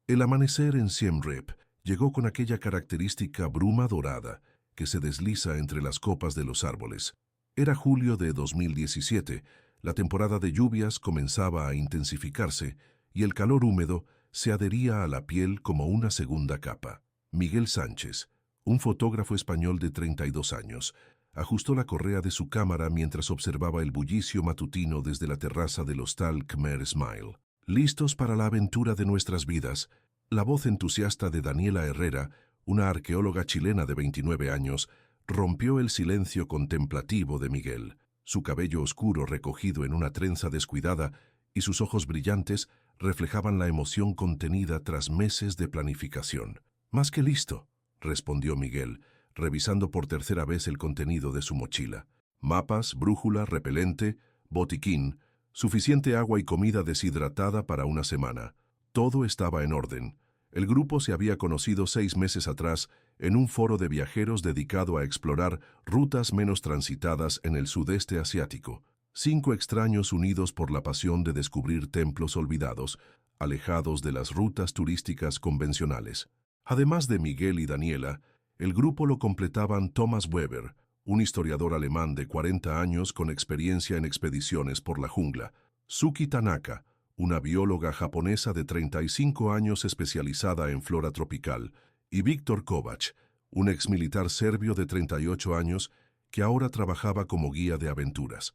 El amanecer en Siem Reap llegó con aquella característica bruma dorada que se desliza entre las copas de los árboles. Era julio de 2017, la temporada de lluvias comenzaba a intensificarse y el calor húmedo se adhería a la piel como una segunda capa. Miguel Sánchez, un fotógrafo español de 32 años, ajustó la correa de su cámara mientras observaba el bullicio matutino desde la terraza del hostal Khmer Smile. Listos para la aventura de nuestras vidas, la voz entusiasta de Daniela Herrera, una arqueóloga chilena de 29 años, rompió el silencio contemplativo de Miguel. Su cabello oscuro recogido en una trenza descuidada y sus ojos brillantes reflejaban la emoción contenida tras meses de planificación. «Más que listo», respondió Miguel, revisando por tercera vez el contenido de su mochila. Mapas, brújula, repelente, botiquín, suficiente agua y comida deshidratada para una semana. Todo estaba en orden. El grupo se había conocido 6 meses atrás en un foro de viajeros dedicado a explorar rutas menos transitadas en el sudeste asiático. 5 extraños unidos por la pasión de descubrir templos olvidados, alejados de las rutas turísticas convencionales. Además de Miguel y Daniela, el grupo lo completaban Thomas Weber, un historiador alemán de 40 años con experiencia en expediciones por la jungla, Suki Tanaka, una bióloga japonesa de 35 años especializada en flora tropical, y Víctor Kovac, un exmilitar serbio de 38 años que ahora trabajaba como guía de aventuras.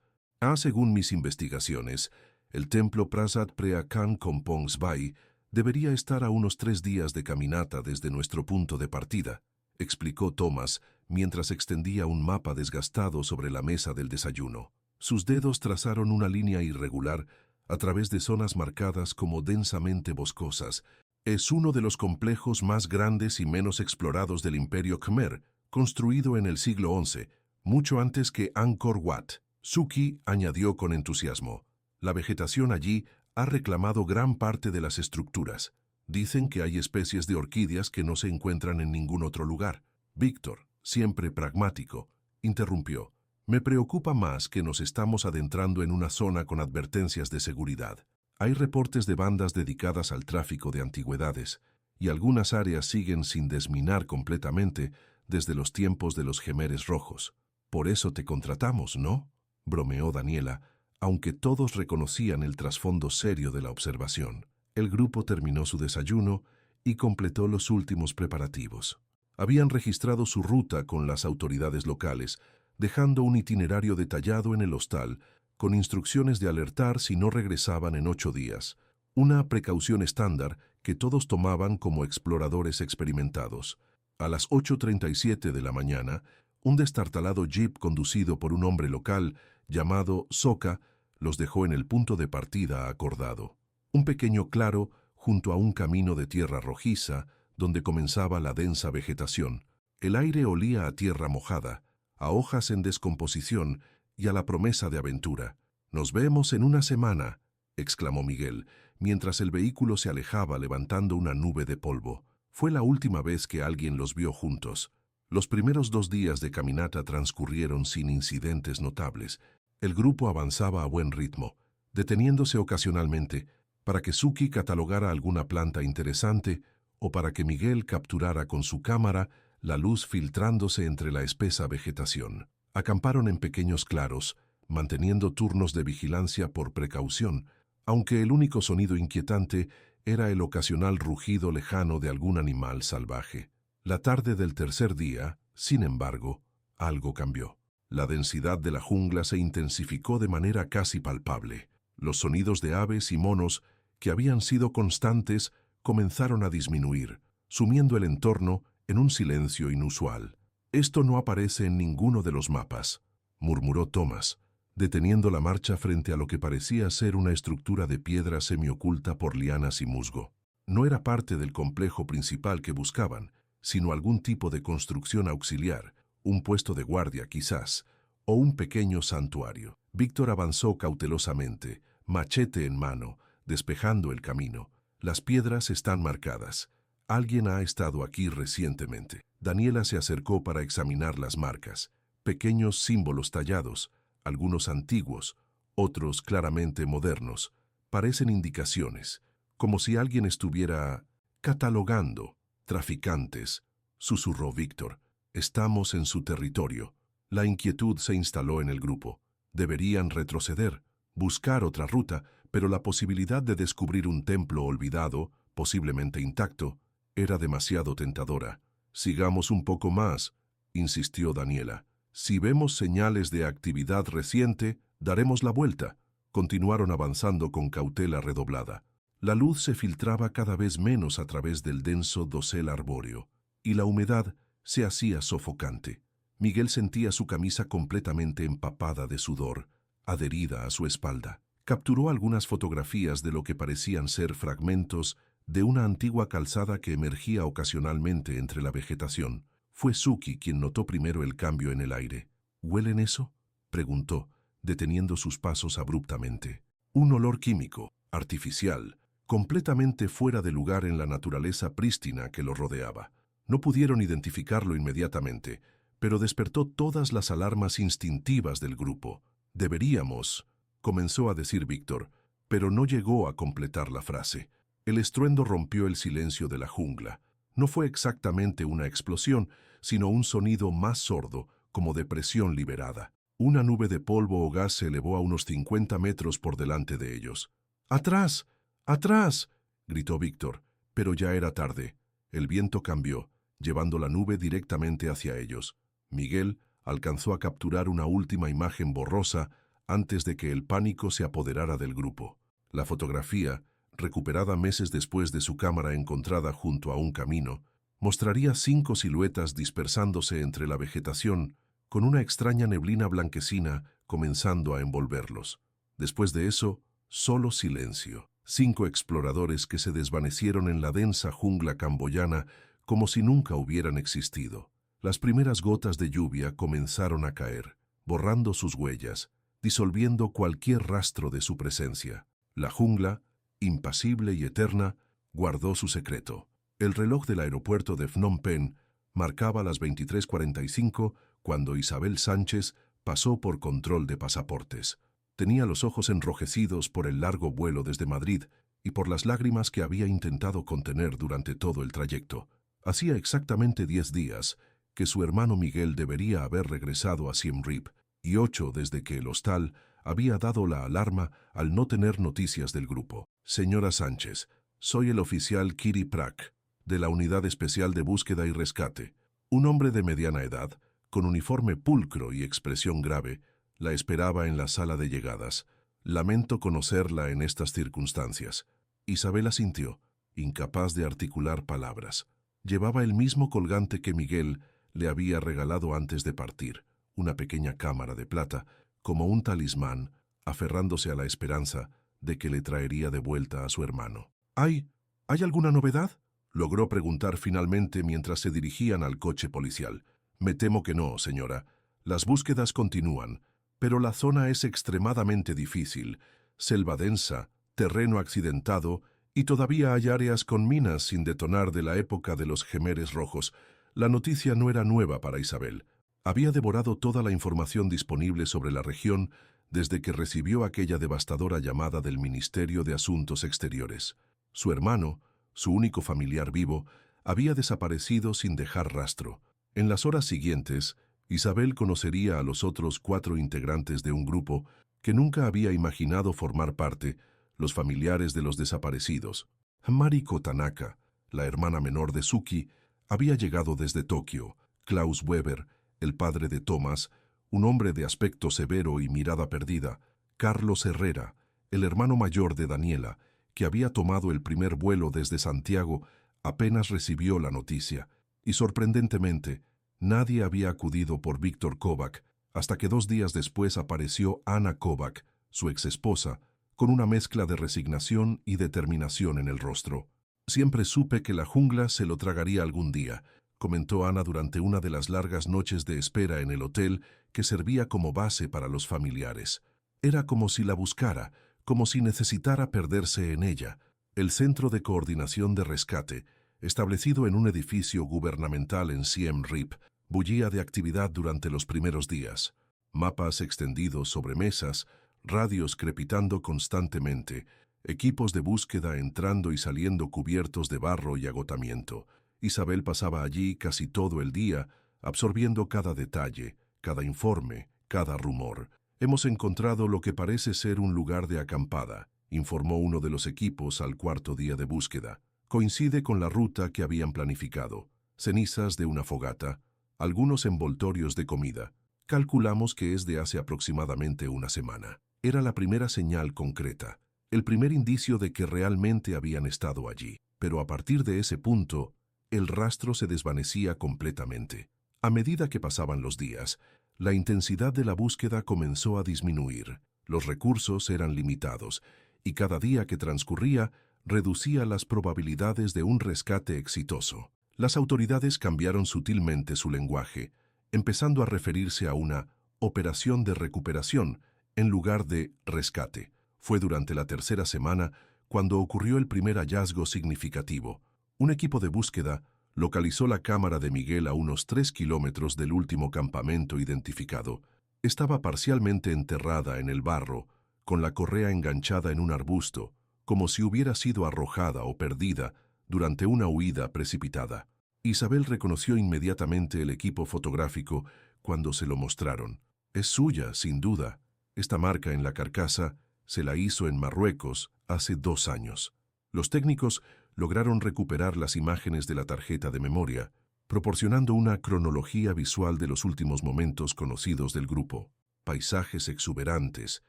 Según mis investigaciones, el templo Prasat Preakan Kompong Sbai debería estar a unos 3 días de caminata desde nuestro punto de partida, explicó Thomas mientras extendía un mapa desgastado sobre la mesa del desayuno. Sus dedos trazaron una línea irregular a través de zonas marcadas como densamente boscosas. Es uno de los complejos más grandes y menos explorados del Imperio Khmer, construido en el siglo XI, mucho antes que Angkor Wat. Suki añadió con entusiasmo. La vegetación allí ha reclamado gran parte de las estructuras. Dicen que hay especies de orquídeas que no se encuentran en ningún otro lugar. Víctor, siempre pragmático, interrumpió. Me preocupa más que nos estamos adentrando en una zona con advertencias de seguridad. Hay reportes de bandas dedicadas al tráfico de antigüedades, y algunas áreas siguen sin desminar completamente desde los tiempos de los Jemeres Rojos. Por eso te contratamos, ¿no?, bromeó Daniela, aunque todos reconocían el trasfondo serio de la observación. El grupo terminó su desayuno y completó los últimos preparativos. Habían registrado su ruta con las autoridades locales, dejando un itinerario detallado en el hostal, con instrucciones de alertar si no regresaban en 8 días, una precaución estándar que todos tomaban como exploradores experimentados. A las 8:37 de la mañana, un destartalado jeep conducido por un hombre local llamado Soka los dejó en el punto de partida acordado. Un pequeño claro junto a un camino de tierra rojiza donde comenzaba la densa vegetación. El aire olía a tierra mojada, a hojas en descomposición y a la promesa de aventura. «Nos vemos en una semana», exclamó Miguel, mientras el vehículo se alejaba levantando una nube de polvo. Fue la última vez que alguien los vio juntos. Los primeros 2 días de caminata transcurrieron sin incidentes notables. El grupo avanzaba a buen ritmo, deteniéndose ocasionalmente para que Suki catalogara alguna planta interesante o para que Miguel capturara con su cámara la luz filtrándose entre la espesa vegetación. Acamparon en pequeños claros, manteniendo turnos de vigilancia por precaución, aunque el único sonido inquietante era el ocasional rugido lejano de algún animal salvaje. La tarde del tercer día, sin embargo, algo cambió. La densidad de la jungla se intensificó de manera casi palpable. Los sonidos de aves y monos, que habían sido constantes, comenzaron a disminuir, sumiendo el entorno en un silencio inusual. «Esto no aparece en ninguno de los mapas», murmuró Thomas, deteniendo la marcha frente a lo que parecía ser una estructura de piedra semioculta por lianas y musgo. No era parte del complejo principal que buscaban, sino algún tipo de construcción auxiliar, un puesto de guardia quizás, o un pequeño santuario. Víctor avanzó cautelosamente, machete en mano, despejando el camino. «Las piedras están marcadas. Alguien ha estado aquí recientemente». Daniela se acercó para examinar las marcas. Pequeños símbolos tallados, algunos antiguos, otros claramente modernos. Parecen indicaciones, como si alguien estuviera Catalogando. Traficantes, susurró Víctor. Estamos en su territorio. La inquietud se instaló en el grupo. Deberían retroceder, buscar otra ruta, pero la posibilidad de descubrir un templo olvidado, posiblemente intacto, era demasiado tentadora. Sigamos un poco más, insistió Daniela. Si vemos señales de actividad reciente, daremos la vuelta. Continuaron avanzando con cautela redoblada. La luz se filtraba cada vez menos a través del denso dosel arbóreo, y la humedad se hacía sofocante. Miguel sentía su camisa completamente empapada de sudor, adherida a su espalda. Capturó algunas fotografías de lo que parecían ser fragmentos de una antigua calzada que emergía ocasionalmente entre la vegetación. Fue Suki quien notó primero el cambio en el aire. ¿Huelen eso?, preguntó, deteniendo sus pasos abruptamente. Un olor químico, artificial, completamente fuera de lugar en la naturaleza prístina que lo rodeaba. No pudieron identificarlo inmediatamente, pero despertó todas las alarmas instintivas del grupo. Deberíamos, comenzó a decir Víctor, pero no llegó a completar la frase. El estruendo rompió el silencio de la jungla. No fue exactamente una explosión, sino un sonido más sordo, como de presión liberada. Una nube de polvo o gas se elevó a unos 50 metros por delante de ellos. ¡Atrás! ¡Atrás!, gritó Víctor, pero ya era tarde. El viento cambió, llevando la nube directamente hacia ellos. Miguel alcanzó a capturar una última imagen borrosa antes de que el pánico se apoderara del grupo. La fotografía, recuperada meses después de su cámara encontrada junto a un camino, mostraría 5 siluetas dispersándose entre la vegetación, con una extraña neblina blanquecina comenzando a envolverlos. Después de eso, solo silencio. 5 exploradores que se desvanecieron en la densa jungla camboyana como si nunca hubieran existido. Las primeras gotas de lluvia comenzaron a caer, borrando sus huellas, disolviendo cualquier rastro de su presencia. La jungla, impasible y eterna, guardó su secreto. El reloj del aeropuerto de Phnom Penh marcaba las 23:45 cuando Isabel Sánchez pasó por control de pasaportes. Tenía los ojos enrojecidos por el largo vuelo desde Madrid y por las lágrimas que había intentado contener durante todo el trayecto. Hacía exactamente 10 días que su hermano Miguel debería haber regresado a Siem Reap, y 8 desde que el hostal había dado la alarma al no tener noticias del grupo. Señora Sánchez, soy el oficial Kiri Prak, de la Unidad Especial de Búsqueda y Rescate. Un hombre de mediana edad, con uniforme pulcro y expresión grave, la esperaba en la sala de llegadas. Lamento conocerla en estas circunstancias. Isabel asintió, incapaz de articular palabras. Llevaba el mismo colgante que Miguel le había regalado antes de partir, una pequeña cámara de plata, como un talismán, aferrándose a la esperanza de que le traería de vuelta a su hermano. ¿Hay alguna novedad?, logró preguntar finalmente mientras se dirigían al coche policial. Me temo que no, señora. Las búsquedas continúan, pero la zona es extremadamente difícil, selva densa, terreno accidentado, y todavía hay áreas con minas sin detonar de la época de los Jemeres Rojos. La noticia no era nueva para Isabel. Había devorado toda la información disponible sobre la región desde que recibió aquella devastadora llamada del Ministerio de Asuntos Exteriores. Su hermano, su único familiar vivo, había desaparecido sin dejar rastro. En las horas siguientes, Isabel conocería a los otros 4 integrantes de un grupo que nunca había imaginado formar parte, los familiares de los desaparecidos. Mariko Tanaka, la hermana menor de Suki, había llegado desde Tokio. Klaus Weber, el padre de Thomas, un hombre de aspecto severo y mirada perdida. Carlos Herrera, el hermano mayor de Daniela, que había tomado el primer vuelo desde Santiago, apenas recibió la noticia, y sorprendentemente, nadie había acudido por Víctor Kovac, hasta que 2 días después apareció Ana Kovac, su exesposa, con una mezcla de resignación y determinación en el rostro. Siempre supe que la jungla se lo tragaría algún día, comentó Ana durante una de las largas noches de espera en el hotel que servía como base para los familiares. Era como si la buscara, como si necesitara perderse en ella. El Centro de Coordinación de Rescate, establecido en un edificio gubernamental en Siem Reap, bullía de actividad durante los primeros días. Mapas extendidos sobre mesas, radios crepitando constantemente, Equipos de búsqueda entrando y saliendo cubiertos de barro y agotamiento. Isabel pasaba allí casi todo el día, absorbiendo cada detalle, cada informe, cada rumor. Hemos encontrado lo que parece ser un lugar de acampada, informó uno de los equipos al cuarto día de búsqueda. Coincide con la ruta que habían planificado. Cenizas de una fogata, algunos envoltorios de comida. Calculamos que es de hace aproximadamente una semana. Era la primera señal concreta, el primer indicio de que realmente habían estado allí. Pero a partir de ese punto, el rastro se desvanecía completamente. A medida que pasaban los días, la intensidad de la búsqueda comenzó a disminuir. Los recursos eran limitados, y cada día que transcurría reducía las probabilidades de un rescate exitoso. Las autoridades cambiaron sutilmente su lenguaje, empezando a referirse a una operación de recuperación en lugar de rescate. Fue durante la tercera semana cuando ocurrió el primer hallazgo significativo. Un equipo de búsqueda localizó la cámara de Miguel a unos 3 kilómetros del último campamento identificado. Estaba parcialmente enterrada en el barro, con la correa enganchada en un arbusto, como si hubiera sido arrojada o perdida durante una huida precipitada. Isabel reconoció inmediatamente el equipo fotográfico cuando se lo mostraron. Es suya, sin duda. Esta marca en la carcasa se la hizo en Marruecos hace 2 años. Los técnicos lograron recuperar las imágenes de la tarjeta de memoria, proporcionando una cronología visual de los últimos momentos conocidos del grupo. Paisajes exuberantes,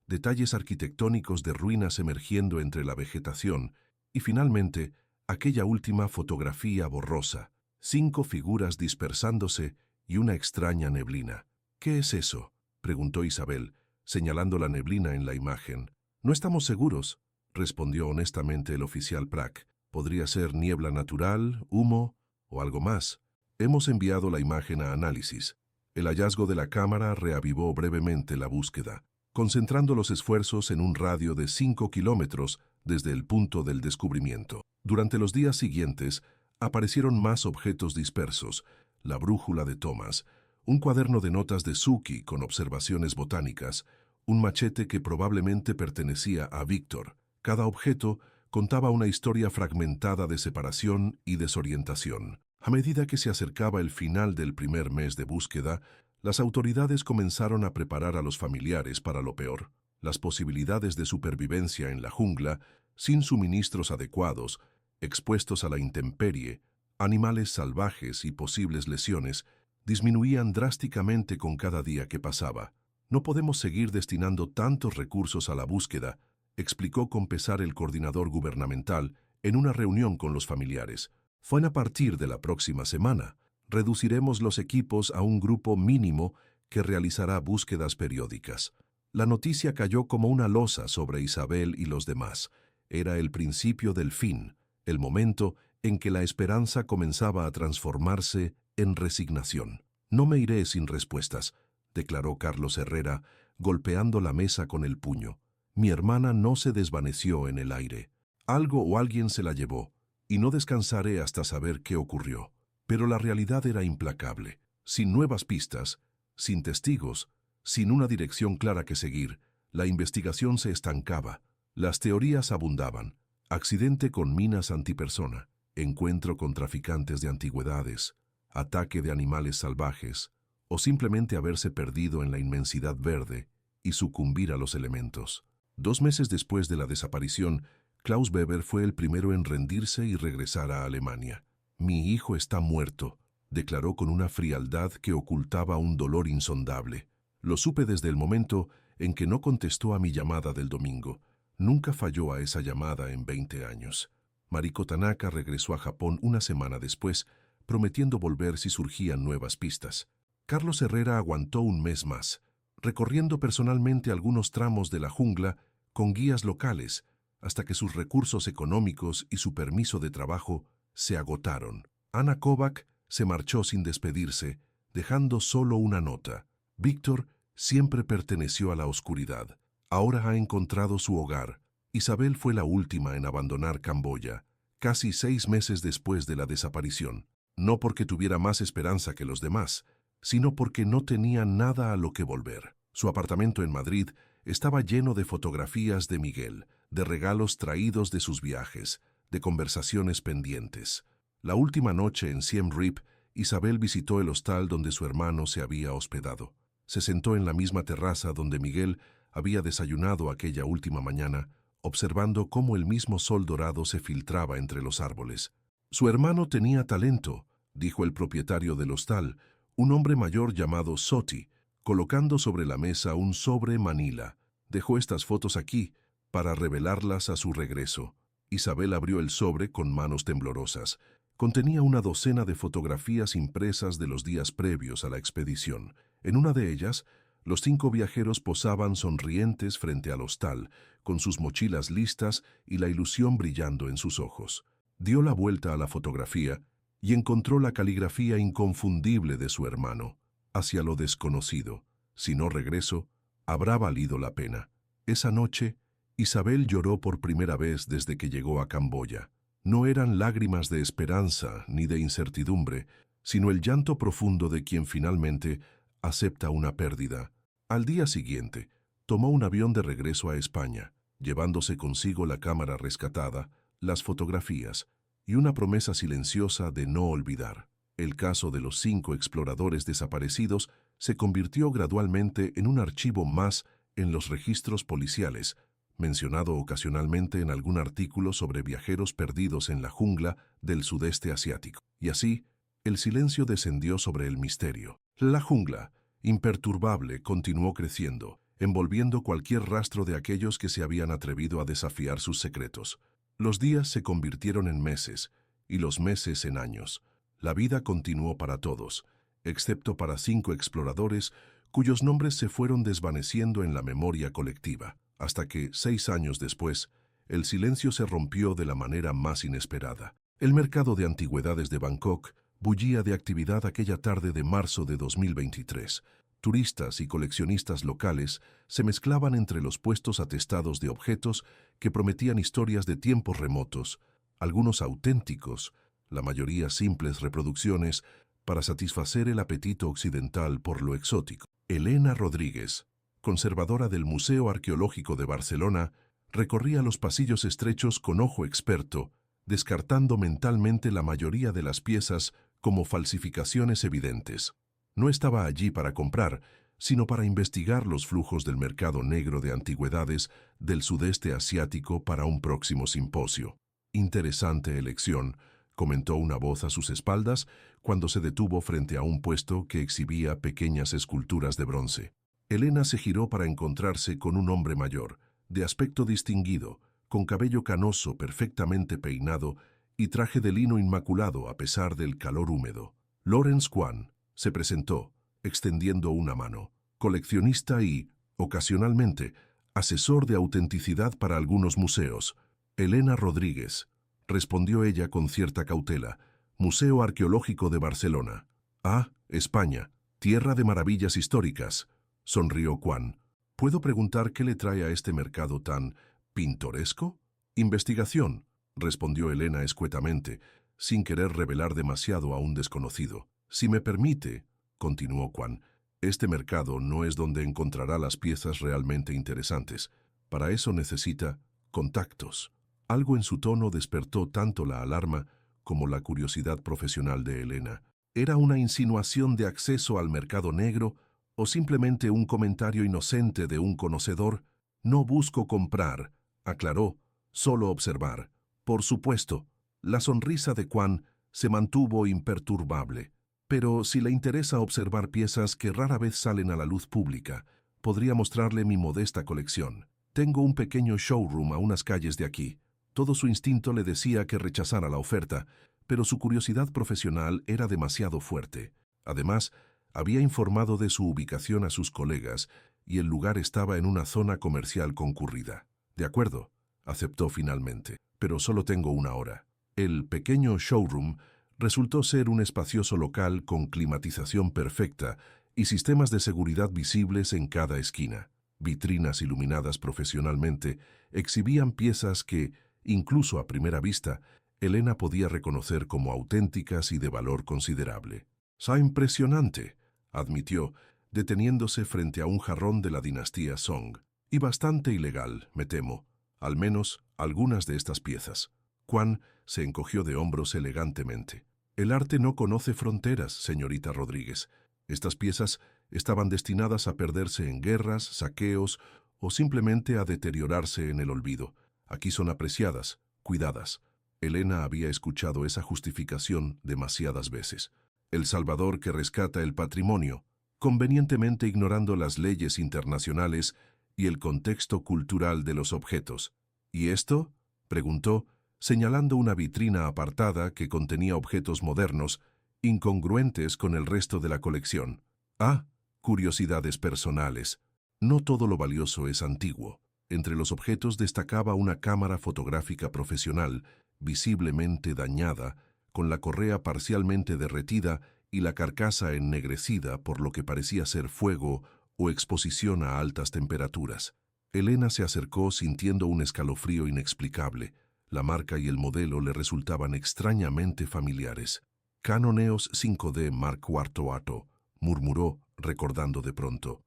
detalles arquitectónicos de ruinas emergiendo entre la vegetación y, finalmente, aquella última fotografía borrosa, 5 figuras dispersándose y una extraña neblina. ¿Qué es eso?, preguntó Isabel, señalando la neblina en la imagen. No estamos seguros, respondió honestamente el oficial Prack. Podría ser niebla natural, humo o algo más. Hemos enviado la imagen a análisis. El hallazgo de la cámara reavivó brevemente la búsqueda, concentrando los esfuerzos en un radio de 5 kilómetros desde el punto del descubrimiento. Durante los días siguientes, aparecieron más objetos dispersos: la brújula de Thomas, un cuaderno de notas de Suki con observaciones botánicas, un machete que probablemente pertenecía a Víctor. Cada objeto contaba una historia fragmentada de separación y desorientación. A medida que se acercaba el final del primer mes de búsqueda, las autoridades comenzaron a preparar a los familiares para lo peor. Las posibilidades de supervivencia en la jungla, sin suministros adecuados, expuestos a la intemperie, animales salvajes y posibles lesiones, disminuían drásticamente con cada día que pasaba. No podemos seguir destinando tantos recursos a la búsqueda, explicó con pesar el coordinador gubernamental en una reunión con los familiares. Fue a partir de la próxima semana. Reduciremos los equipos a un grupo mínimo que realizará búsquedas periódicas. La noticia cayó como una losa sobre Isabel y los demás. Era el principio del fin, el momento en que la esperanza comenzaba a transformarse en resignación. No me iré sin respuestas, declaró Carlos Herrera, golpeando la mesa con el puño. Mi hermana no se desvaneció en el aire. Algo o alguien se la llevó, y no descansaré hasta saber qué ocurrió. Pero la realidad era implacable. Sin nuevas pistas, sin testigos, sin una dirección clara que seguir, la investigación se estancaba. Las teorías abundaban: accidente con minas antipersona, encuentro con traficantes de antigüedades, ataque de animales salvajes, o simplemente haberse perdido en la inmensidad verde y sucumbir a los elementos. 2 meses después de la desaparición, Klaus Weber fue el primero en rendirse y regresar a Alemania. Mi hijo está muerto, declaró con una frialdad que ocultaba un dolor insondable. Lo supe desde el momento en que no contestó a mi llamada del domingo. Nunca falló a esa llamada en 20 años. Mariko Tanaka regresó a Japón una semana después, prometiendo volver si surgían nuevas pistas. Carlos Herrera aguantó un mes más, recorriendo personalmente algunos tramos de la jungla con guías locales, hasta que sus recursos económicos y su permiso de trabajo se agotaron. Ana Kovac se marchó sin despedirse, dejando solo una nota. Víctor siempre perteneció a la oscuridad. Ahora ha encontrado su hogar. Isabel fue la última en abandonar Camboya, casi 6 meses después de la desaparición. No porque tuviera más esperanza que los demás, sino porque no tenía nada a lo que volver. Su apartamento en Madrid estaba lleno de fotografías de Miguel, de regalos traídos de sus viajes, de conversaciones pendientes. La última noche en Siem Reap, Isabel visitó el hostal donde su hermano se había hospedado. Se sentó en la misma terraza donde Miguel había desayunado aquella última mañana, observando cómo el mismo sol dorado se filtraba entre los árboles. Su hermano tenía talento, dijo el propietario del hostal, un hombre mayor llamado Soti, colocando sobre la mesa un sobre manila. Dejó estas fotos aquí para revelarlas a su regreso. Isabel abrió el sobre con manos temblorosas. Contenía una docena de fotografías impresas de los días previos a la expedición. En una de ellas, los 5 viajeros posaban sonrientes frente al hostal, con sus mochilas listas y la ilusión brillando en sus ojos. Dio la vuelta a la fotografía y encontró la caligrafía inconfundible de su hermano. Hacia lo desconocido. Si no regreso, habrá valido la pena. Esa noche, Isabel lloró por primera vez desde que llegó a Camboya. No eran lágrimas de esperanza ni de incertidumbre, sino el llanto profundo de quien finalmente acepta una pérdida. Al día siguiente, tomó un avión de regreso a España, llevándose consigo la cámara rescatada, las fotografías y una promesa silenciosa de no olvidar. El caso de los 5 exploradores desaparecidos se convirtió gradualmente en un archivo más en los registros policiales, mencionado ocasionalmente en algún artículo sobre viajeros perdidos en la jungla del sudeste asiático. Y así, el silencio descendió sobre el misterio. La jungla, imperturbable, continuó creciendo, envolviendo cualquier rastro de aquellos que se habían atrevido a desafiar sus secretos. Los días se convirtieron en meses, y los meses en años. La vida continuó para todos, excepto para 5 exploradores cuyos nombres se fueron desvaneciendo en la memoria colectiva, hasta que, 6 años después, el silencio se rompió de la manera más inesperada. El mercado de antigüedades de Bangkok bullía de actividad aquella tarde de marzo de 2023. Turistas y coleccionistas locales se mezclaban entre los puestos atestados de objetos que prometían historias de tiempos remotos, algunos auténticos, la mayoría simples reproducciones, para satisfacer el apetito occidental por lo exótico. Elena Rodríguez, conservadora del Museo Arqueológico de Barcelona, recorría los pasillos estrechos con ojo experto, descartando mentalmente la mayoría de las piezas como falsificaciones evidentes. No estaba allí para comprar, sino para investigar los flujos del mercado negro de antigüedades del sudeste asiático para un próximo simposio. Interesante elección, comentó una voz a sus espaldas cuando se detuvo frente a un puesto que exhibía pequeñas esculturas de bronce. Elena se giró para encontrarse con un hombre mayor, de aspecto distinguido, con cabello canoso perfectamente peinado y traje de lino inmaculado a pesar del calor húmedo. Lawrence Kwan se presentó, extendiendo una mano. Coleccionista y, ocasionalmente, asesor de autenticidad para algunos museos. Elena Rodríguez, respondió ella con cierta cautela. Museo Arqueológico de Barcelona. Ah, España, tierra de maravillas históricas, sonrió Kwan. ¿Puedo preguntar qué le trae a este mercado tan pintoresco? Investigación, respondió Elena escuetamente, sin querer revelar demasiado a un desconocido. Si me permite, continuó Kwan, este mercado no es donde encontrará las piezas realmente interesantes. Para eso necesita contactos. Algo en su tono despertó tanto la alarma como la curiosidad profesional de Elena. ¿Era una insinuación de acceso al mercado negro o simplemente un comentario inocente de un conocedor? No busco comprar, aclaró, solo observar. Por supuesto, la sonrisa de Kwan se mantuvo imperturbable. Pero si le interesa observar piezas que rara vez salen a la luz pública, podría mostrarle mi modesta colección. Tengo un pequeño showroom a unas calles de aquí. Todo su instinto le decía que rechazara la oferta, pero su curiosidad profesional era demasiado fuerte. Además, había informado de su ubicación a sus colegas y el lugar estaba en una zona comercial concurrida. De acuerdo, aceptó finalmente, pero solo tengo una hora. El pequeño showroom resultó ser un espacioso local con climatización perfecta y sistemas de seguridad visibles en cada esquina. Vitrinas iluminadas profesionalmente exhibían piezas que, incluso a primera vista, Elena podía reconocer como auténticas y de valor considerable. «¡Ah, impresionante!», admitió, deteniéndose frente a un jarrón de la dinastía Song. «Y bastante ilegal, me temo», al menos algunas de estas piezas. Juan se encogió de hombros elegantemente. El arte no conoce fronteras, señorita Rodríguez. Estas piezas estaban destinadas a perderse en guerras, saqueos o simplemente a deteriorarse en el olvido. Aquí son apreciadas, cuidadas. Elena había escuchado esa justificación demasiadas veces. El Salvador que rescata el patrimonio, convenientemente ignorando las leyes internacionales y el contexto cultural de los objetos. ¿Y esto?, preguntó, señalando una vitrina apartada que contenía objetos modernos, incongruentes con el resto de la colección. Ah, curiosidades personales. No todo lo valioso es antiguo. Entre los objetos destacaba una cámara fotográfica profesional, visiblemente dañada, con la correa parcialmente derretida y la carcasa ennegrecida por lo que parecía ser fuego o exposición a altas temperaturas. Elena se acercó sintiendo un escalofrío inexplicable. La marca y el modelo le resultaban extrañamente familiares. Canon EOS 5D Mark IV Atto, murmuró, recordando de pronto.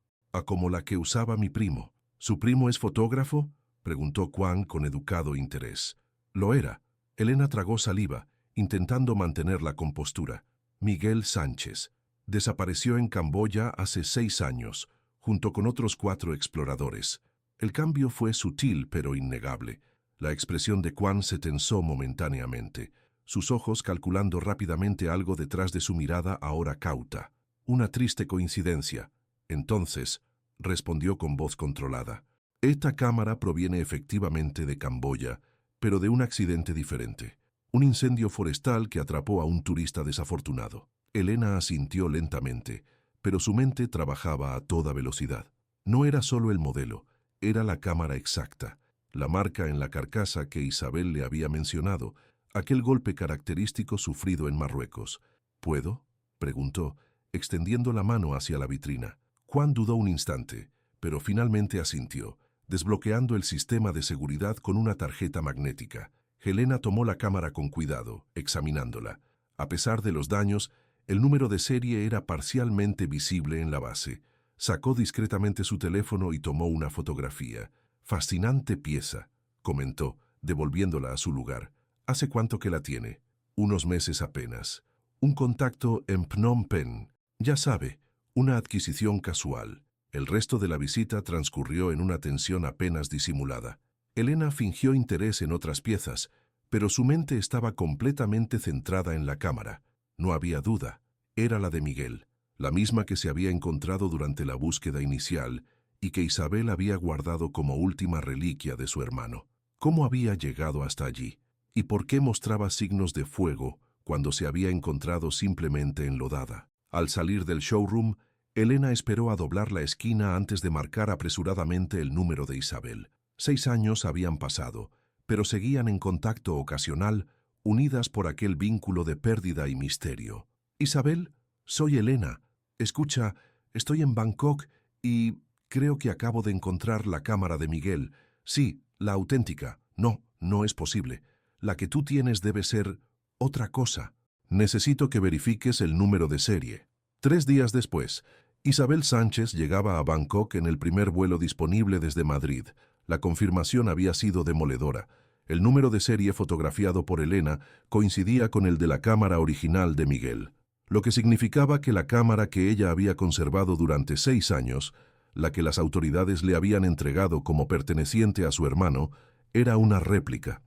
Como la que usaba mi primo. ¿Su primo es fotógrafo?, preguntó Juan con educado interés. Lo era. Elena tragó saliva, intentando mantener la compostura. Miguel Sánchez. Desapareció en Camboya hace 6 años, junto con otros 4 exploradores. El cambio fue sutil pero innegable. La expresión de Juan se tensó momentáneamente, sus ojos calculando rápidamente algo detrás de su mirada ahora cauta. Una triste coincidencia. Entonces, respondió con voz controlada. Esta cámara proviene efectivamente de Camboya, pero de un accidente diferente. Un incendio forestal que atrapó a un turista desafortunado. Elena asintió lentamente, pero su mente trabajaba a toda velocidad. No era solo el modelo, era la cámara exacta, la marca en la carcasa que Isabel le había mencionado, aquel golpe característico sufrido en Marruecos. ¿Puedo?, preguntó, extendiendo la mano hacia la vitrina. Juan dudó un instante, pero finalmente asintió, desbloqueando el sistema de seguridad con una tarjeta magnética. Helena tomó la cámara con cuidado, examinándola. A pesar de los daños, el número de serie era parcialmente visible en la base. Sacó discretamente su teléfono y tomó una fotografía. «Fascinante pieza», comentó, devolviéndola a su lugar. «¿Hace cuánto que la tiene?» «Unos meses apenas. Un contacto en Phnom Penh. Ya sabe, una adquisición casual». El resto de la visita transcurrió en una tensión apenas disimulada. Elena fingió interés en otras piezas, pero su mente estaba completamente centrada en la cámara. No había duda, era la de Miguel, la misma que se había encontrado durante la búsqueda inicial y que Isabel había guardado como última reliquia de su hermano. ¿Cómo había llegado hasta allí? ¿Y por qué mostraba signos de fuego cuando se había encontrado simplemente enlodada? Al salir del showroom, Elena esperó a doblar la esquina antes de marcar apresuradamente el número de Isabel. 6 años habían pasado, pero seguían en contacto ocasional, unidas por aquel vínculo de pérdida y misterio. «Isabel, soy Elena. Escucha, estoy en Bangkok y creo que acabo de encontrar la cámara de Miguel. Sí, la auténtica. No, no es posible. La que tú tienes debe ser otra cosa. Necesito que verifiques el número de serie». 3 días después, Isabel Sánchez llegaba a Bangkok en el primer vuelo disponible desde Madrid. La confirmación había sido demoledora. El número de serie fotografiado por Elena coincidía con el de la cámara original de Miguel, lo que significaba que la cámara que ella había conservado durante 6 años, la que las autoridades le habían entregado como perteneciente a su hermano, era una réplica.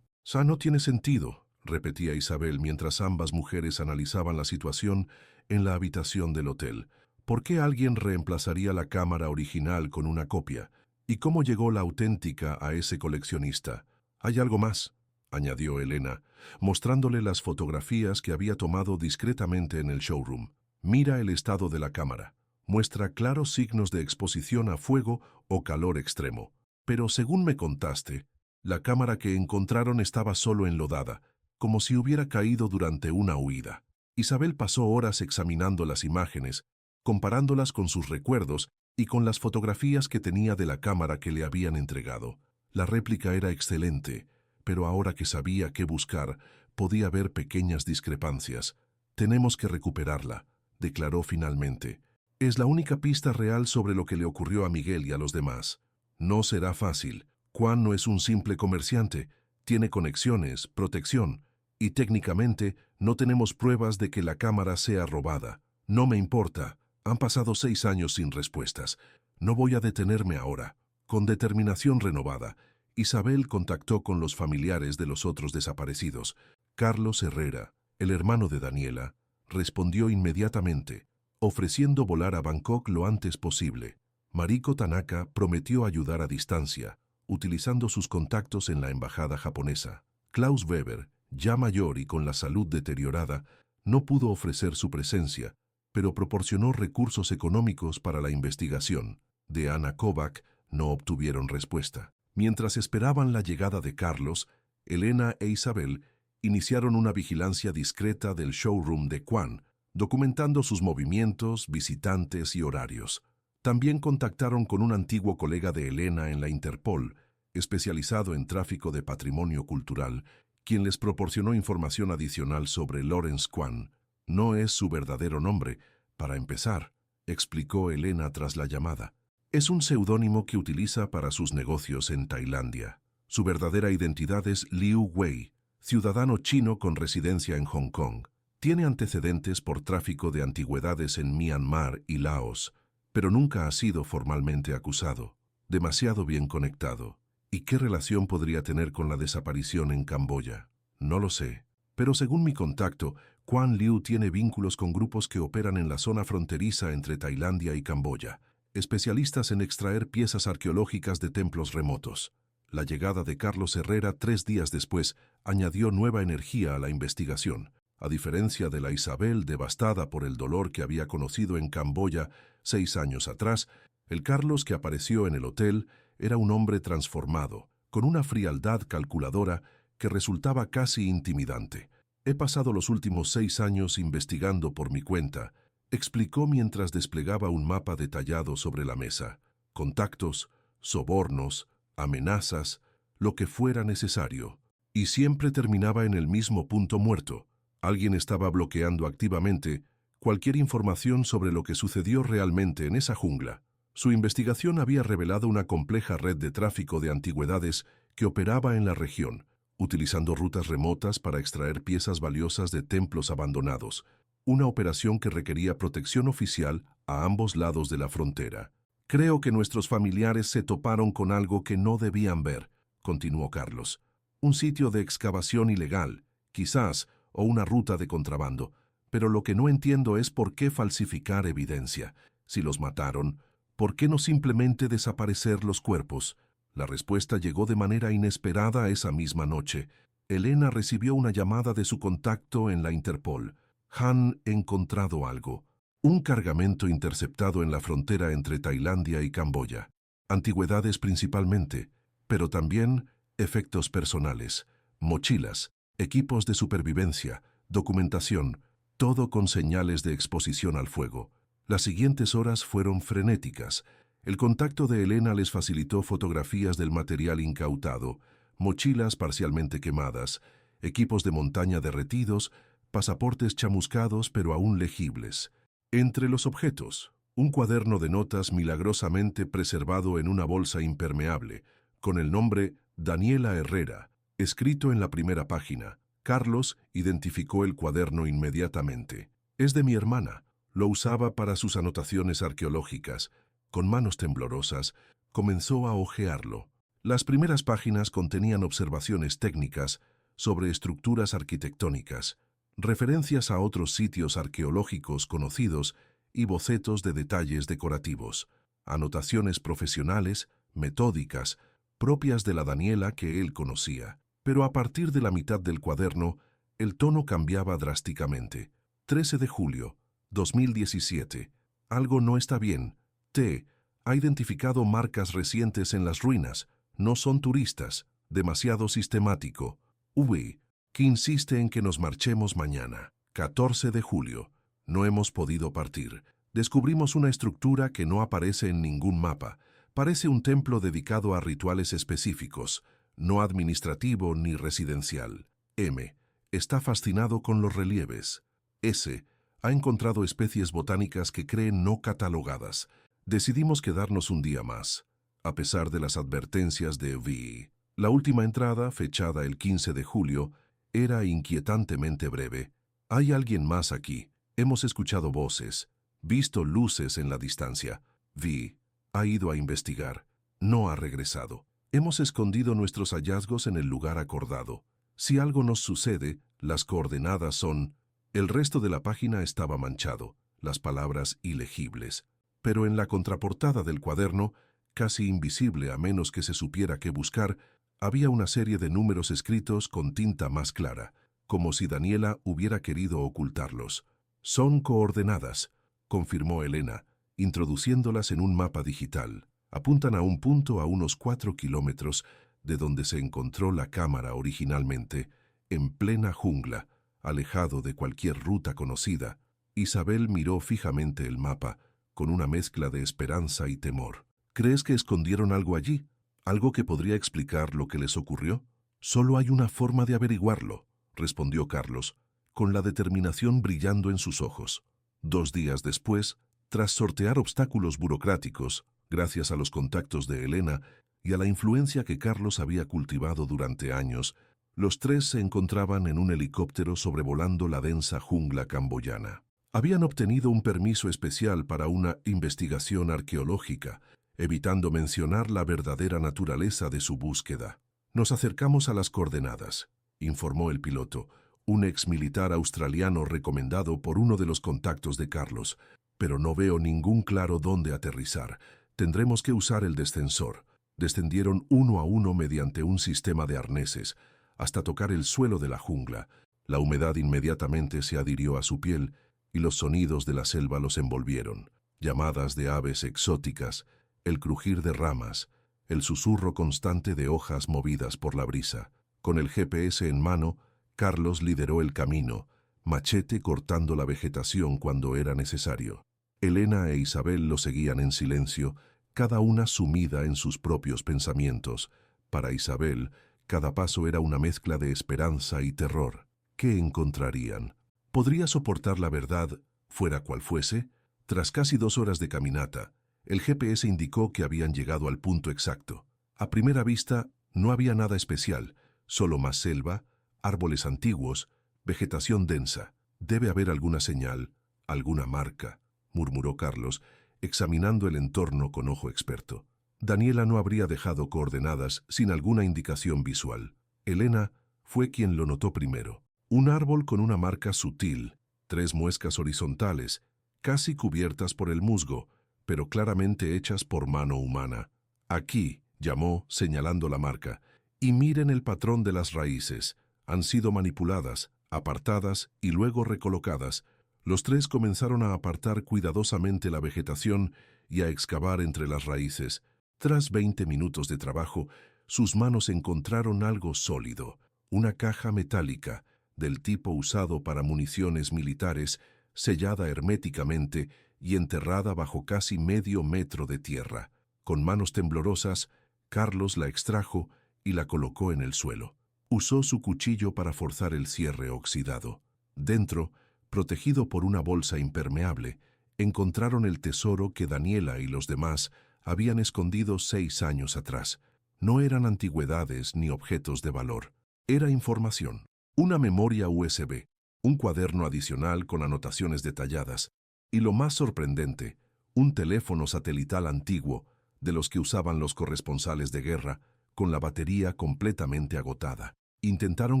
«No tiene sentido», repetía Isabel mientras ambas mujeres analizaban la situación en la habitación del hotel. ¿Por qué alguien reemplazaría la cámara original con una copia? ¿Y cómo llegó la auténtica a ese coleccionista? «Hay algo más», añadió Elena, mostrándole las fotografías que había tomado discretamente en el showroom. «Mira el estado de la cámara. Muestra claros signos de exposición a fuego o calor extremo. Pero según me contaste, la cámara que encontraron estaba solo enlodada, como si hubiera caído durante una huida». Isabel pasó horas examinando las imágenes, comparándolas con sus recuerdos y con las fotografías que tenía de la cámara que le habían entregado. La réplica era excelente, pero ahora que sabía qué buscar, podía ver pequeñas discrepancias. «Tenemos que recuperarla», declaró finalmente. «Es la única pista real sobre lo que le ocurrió a Miguel y a los demás». «No será fácil», Quan no es un simple comerciante, tiene conexiones, protección, y técnicamente no tenemos pruebas de que la cámara sea robada. No me importa, han pasado 6 años sin respuestas. No voy a detenerme ahora. Con determinación renovada, Isabel contactó con los familiares de los otros desaparecidos. Carlos Herrera, el hermano de Daniela, respondió inmediatamente, ofreciendo volar a Bangkok lo antes posible. Mariko Tanaka prometió ayudar a distancia, utilizando sus contactos en la embajada japonesa. Klaus Weber, ya mayor y con la salud deteriorada, no pudo ofrecer su presencia, pero proporcionó recursos económicos para la investigación. De Anna Kovac no obtuvieron respuesta. Mientras esperaban la llegada de Carlos, Elena e Isabel iniciaron una vigilancia discreta del showroom de Quan, documentando sus movimientos, visitantes y horarios. También contactaron con un antiguo colega de Elena en la Interpol, especializado en tráfico de patrimonio cultural, quien les proporcionó información adicional sobre Lawrence Quan. No es su verdadero nombre, para empezar, explicó Elena tras la llamada. Es un seudónimo que utiliza para sus negocios en Tailandia. Su verdadera identidad es Liu Wei, ciudadano chino con residencia en Hong Kong. Tiene antecedentes por tráfico de antigüedades en Myanmar y Laos, pero nunca ha sido formalmente acusado. Demasiado bien conectado. ¿Y qué relación podría tener con la desaparición en Camboya? No lo sé. Pero según mi contacto, Quan Liu tiene vínculos con grupos que operan en la zona fronteriza entre Tailandia y Camboya, especialistas en extraer piezas arqueológicas de templos remotos. La llegada de Carlos Herrera 3 días después añadió nueva energía a la investigación. A diferencia de la Isabel devastada por el dolor que había conocido en Camboya 6 años atrás, el Carlos que apareció en el hotel era un hombre transformado, con una frialdad calculadora que resultaba casi intimidante. He pasado los últimos 6 años investigando por mi cuenta, explicó mientras desplegaba un mapa detallado sobre la mesa. Contactos, sobornos, amenazas, lo que fuera necesario. Y siempre terminaba en el mismo punto muerto. Alguien estaba bloqueando activamente cualquier información sobre lo que sucedió realmente en esa jungla. Su investigación había revelado una compleja red de tráfico de antigüedades que operaba en la región, utilizando rutas remotas para extraer piezas valiosas de templos abandonados, una operación que requería protección oficial a ambos lados de la frontera. Creo que nuestros familiares se toparon con algo que no debían ver, continuó Carlos. Un sitio de excavación ilegal, quizás, o una ruta de contrabando, pero lo que no entiendo es por qué falsificar evidencia. Si los mataron, ¿por qué no simplemente desaparecer los cuerpos? La respuesta llegó de manera inesperada esa misma noche. Elena recibió una llamada de su contacto en la Interpol. Han encontrado algo. Un cargamento interceptado en la frontera entre Tailandia y Camboya. Antigüedades principalmente, pero también efectos personales, mochilas, equipos de supervivencia, documentación, todo con señales de exposición al fuego. Las siguientes horas fueron frenéticas. El contacto de Elena les facilitó fotografías del material incautado, mochilas parcialmente quemadas, equipos de montaña derretidos, pasaportes chamuscados pero aún legibles. Entre los objetos, un cuaderno de notas milagrosamente preservado en una bolsa impermeable, con el nombre Daniela Herrera, escrito en la primera página. Carlos identificó el cuaderno inmediatamente. Es de mi hermana. Lo usaba para sus anotaciones arqueológicas. Con manos temblorosas, comenzó a hojearlo. Las primeras páginas contenían observaciones técnicas sobre estructuras arquitectónicas, referencias a otros sitios arqueológicos conocidos y bocetos de detalles decorativos, anotaciones profesionales, metódicas, propias de la Daniela que él conocía. Pero a partir de la mitad del cuaderno, el tono cambiaba drásticamente. 13 de julio, 2017. Algo no está bien. T. Ha identificado marcas recientes en las ruinas. No son turistas. Demasiado sistemático. V. Que insiste en que nos marchemos mañana. 14 de julio. No hemos podido partir. Descubrimos una estructura que no aparece en ningún mapa. Parece un templo dedicado a rituales específicos, no administrativo ni residencial. M. Está fascinado con los relieves. S. Ha encontrado especies botánicas que creen no catalogadas. Decidimos quedarnos un día más. a pesar de las advertencias de Vi. La última entrada, fechada el 15 de julio, era inquietantemente breve. Hay alguien más aquí. Hemos escuchado voces, visto luces en la distancia. Vi ha ido a investigar. No ha regresado. Hemos escondido nuestros hallazgos en el lugar acordado. Si algo nos sucede, las coordenadas son... El resto de la página estaba manchado, las palabras ilegibles. Pero en la contraportada del cuaderno, casi invisible a menos que se supiera qué buscar, había una serie de números escritos con tinta más clara, como si Daniela hubiera querido ocultarlos. Son coordenadas, confirmó Elena, introduciéndolas en un mapa digital. Apuntan a un punto a unos 4 kilómetros de donde se encontró la cámara originalmente, en plena jungla, alejado de cualquier ruta conocida. Isabel miró fijamente el mapa, con una mezcla de esperanza y temor. ¿Crees que escondieron algo allí? ¿Algo que podría explicar lo que les ocurrió? Solo hay una forma de averiguarlo, respondió Carlos, con la determinación brillando en sus ojos. 2 días después, tras sortear obstáculos burocráticos, gracias a los contactos de Elena y a la influencia que Carlos había cultivado durante años, los 3 se encontraban en un helicóptero sobrevolando la densa jungla camboyana. Habían obtenido un permiso especial para una investigación arqueológica, evitando mencionar la verdadera naturaleza de su búsqueda. Nos acercamos a las coordenadas, informó el piloto, un exmilitar australiano recomendado por uno de los contactos de Carlos, pero no veo ningún claro dónde aterrizar. Tendremos que usar el descensor. Descendieron uno a uno mediante un sistema de arneses, hasta tocar el suelo de la jungla. La humedad inmediatamente se adhirió a su piel y los sonidos de la selva los envolvieron. Llamadas de aves exóticas, el crujir de ramas, el susurro constante de hojas movidas por la brisa. Con el GPS en mano, Carlos lideró el camino, machete cortando la vegetación cuando era necesario. Elena e Isabel lo seguían en silencio, cada una sumida en sus propios pensamientos. Para Isabel, cada paso era una mezcla de esperanza y terror. ¿Qué encontrarían? ¿Podría soportar la verdad, fuera cual fuese? Tras casi 2 horas de caminata, el GPS indicó que habían llegado al punto exacto. A primera vista, no había nada especial, solo más selva, árboles antiguos, vegetación densa. Debe haber alguna señal, alguna marca, murmuró Carlos, examinando el entorno con ojo experto. Daniela no habría dejado coordenadas sin alguna indicación visual. Elena fue quien lo notó primero. Un árbol con una marca sutil, 3 muescas horizontales, casi cubiertas por el musgo, pero claramente hechas por mano humana. Aquí, llamó, señalando la marca, y miren el patrón de las raíces. Han sido manipuladas, apartadas y luego recolocadas. Los 3 comenzaron a apartar cuidadosamente la vegetación y a excavar entre las raíces. Tras 20 minutos de trabajo, sus manos encontraron algo sólido, una caja metálica, del tipo usado para municiones militares, sellada herméticamente y enterrada bajo casi medio metro de tierra. Con manos temblorosas, Carlos la extrajo y la colocó en el suelo. Usó su cuchillo para forzar el cierre oxidado. Dentro, protegido por una bolsa impermeable, encontraron el tesoro que Daniela y los demás habían escondido 6 años atrás. No eran antigüedades ni objetos de valor. Era información. Una memoria USB, un cuaderno adicional con anotaciones detalladas y, lo más sorprendente, un teléfono satelital antiguo, de los que usaban los corresponsales de guerra, con la batería completamente agotada. Intentaron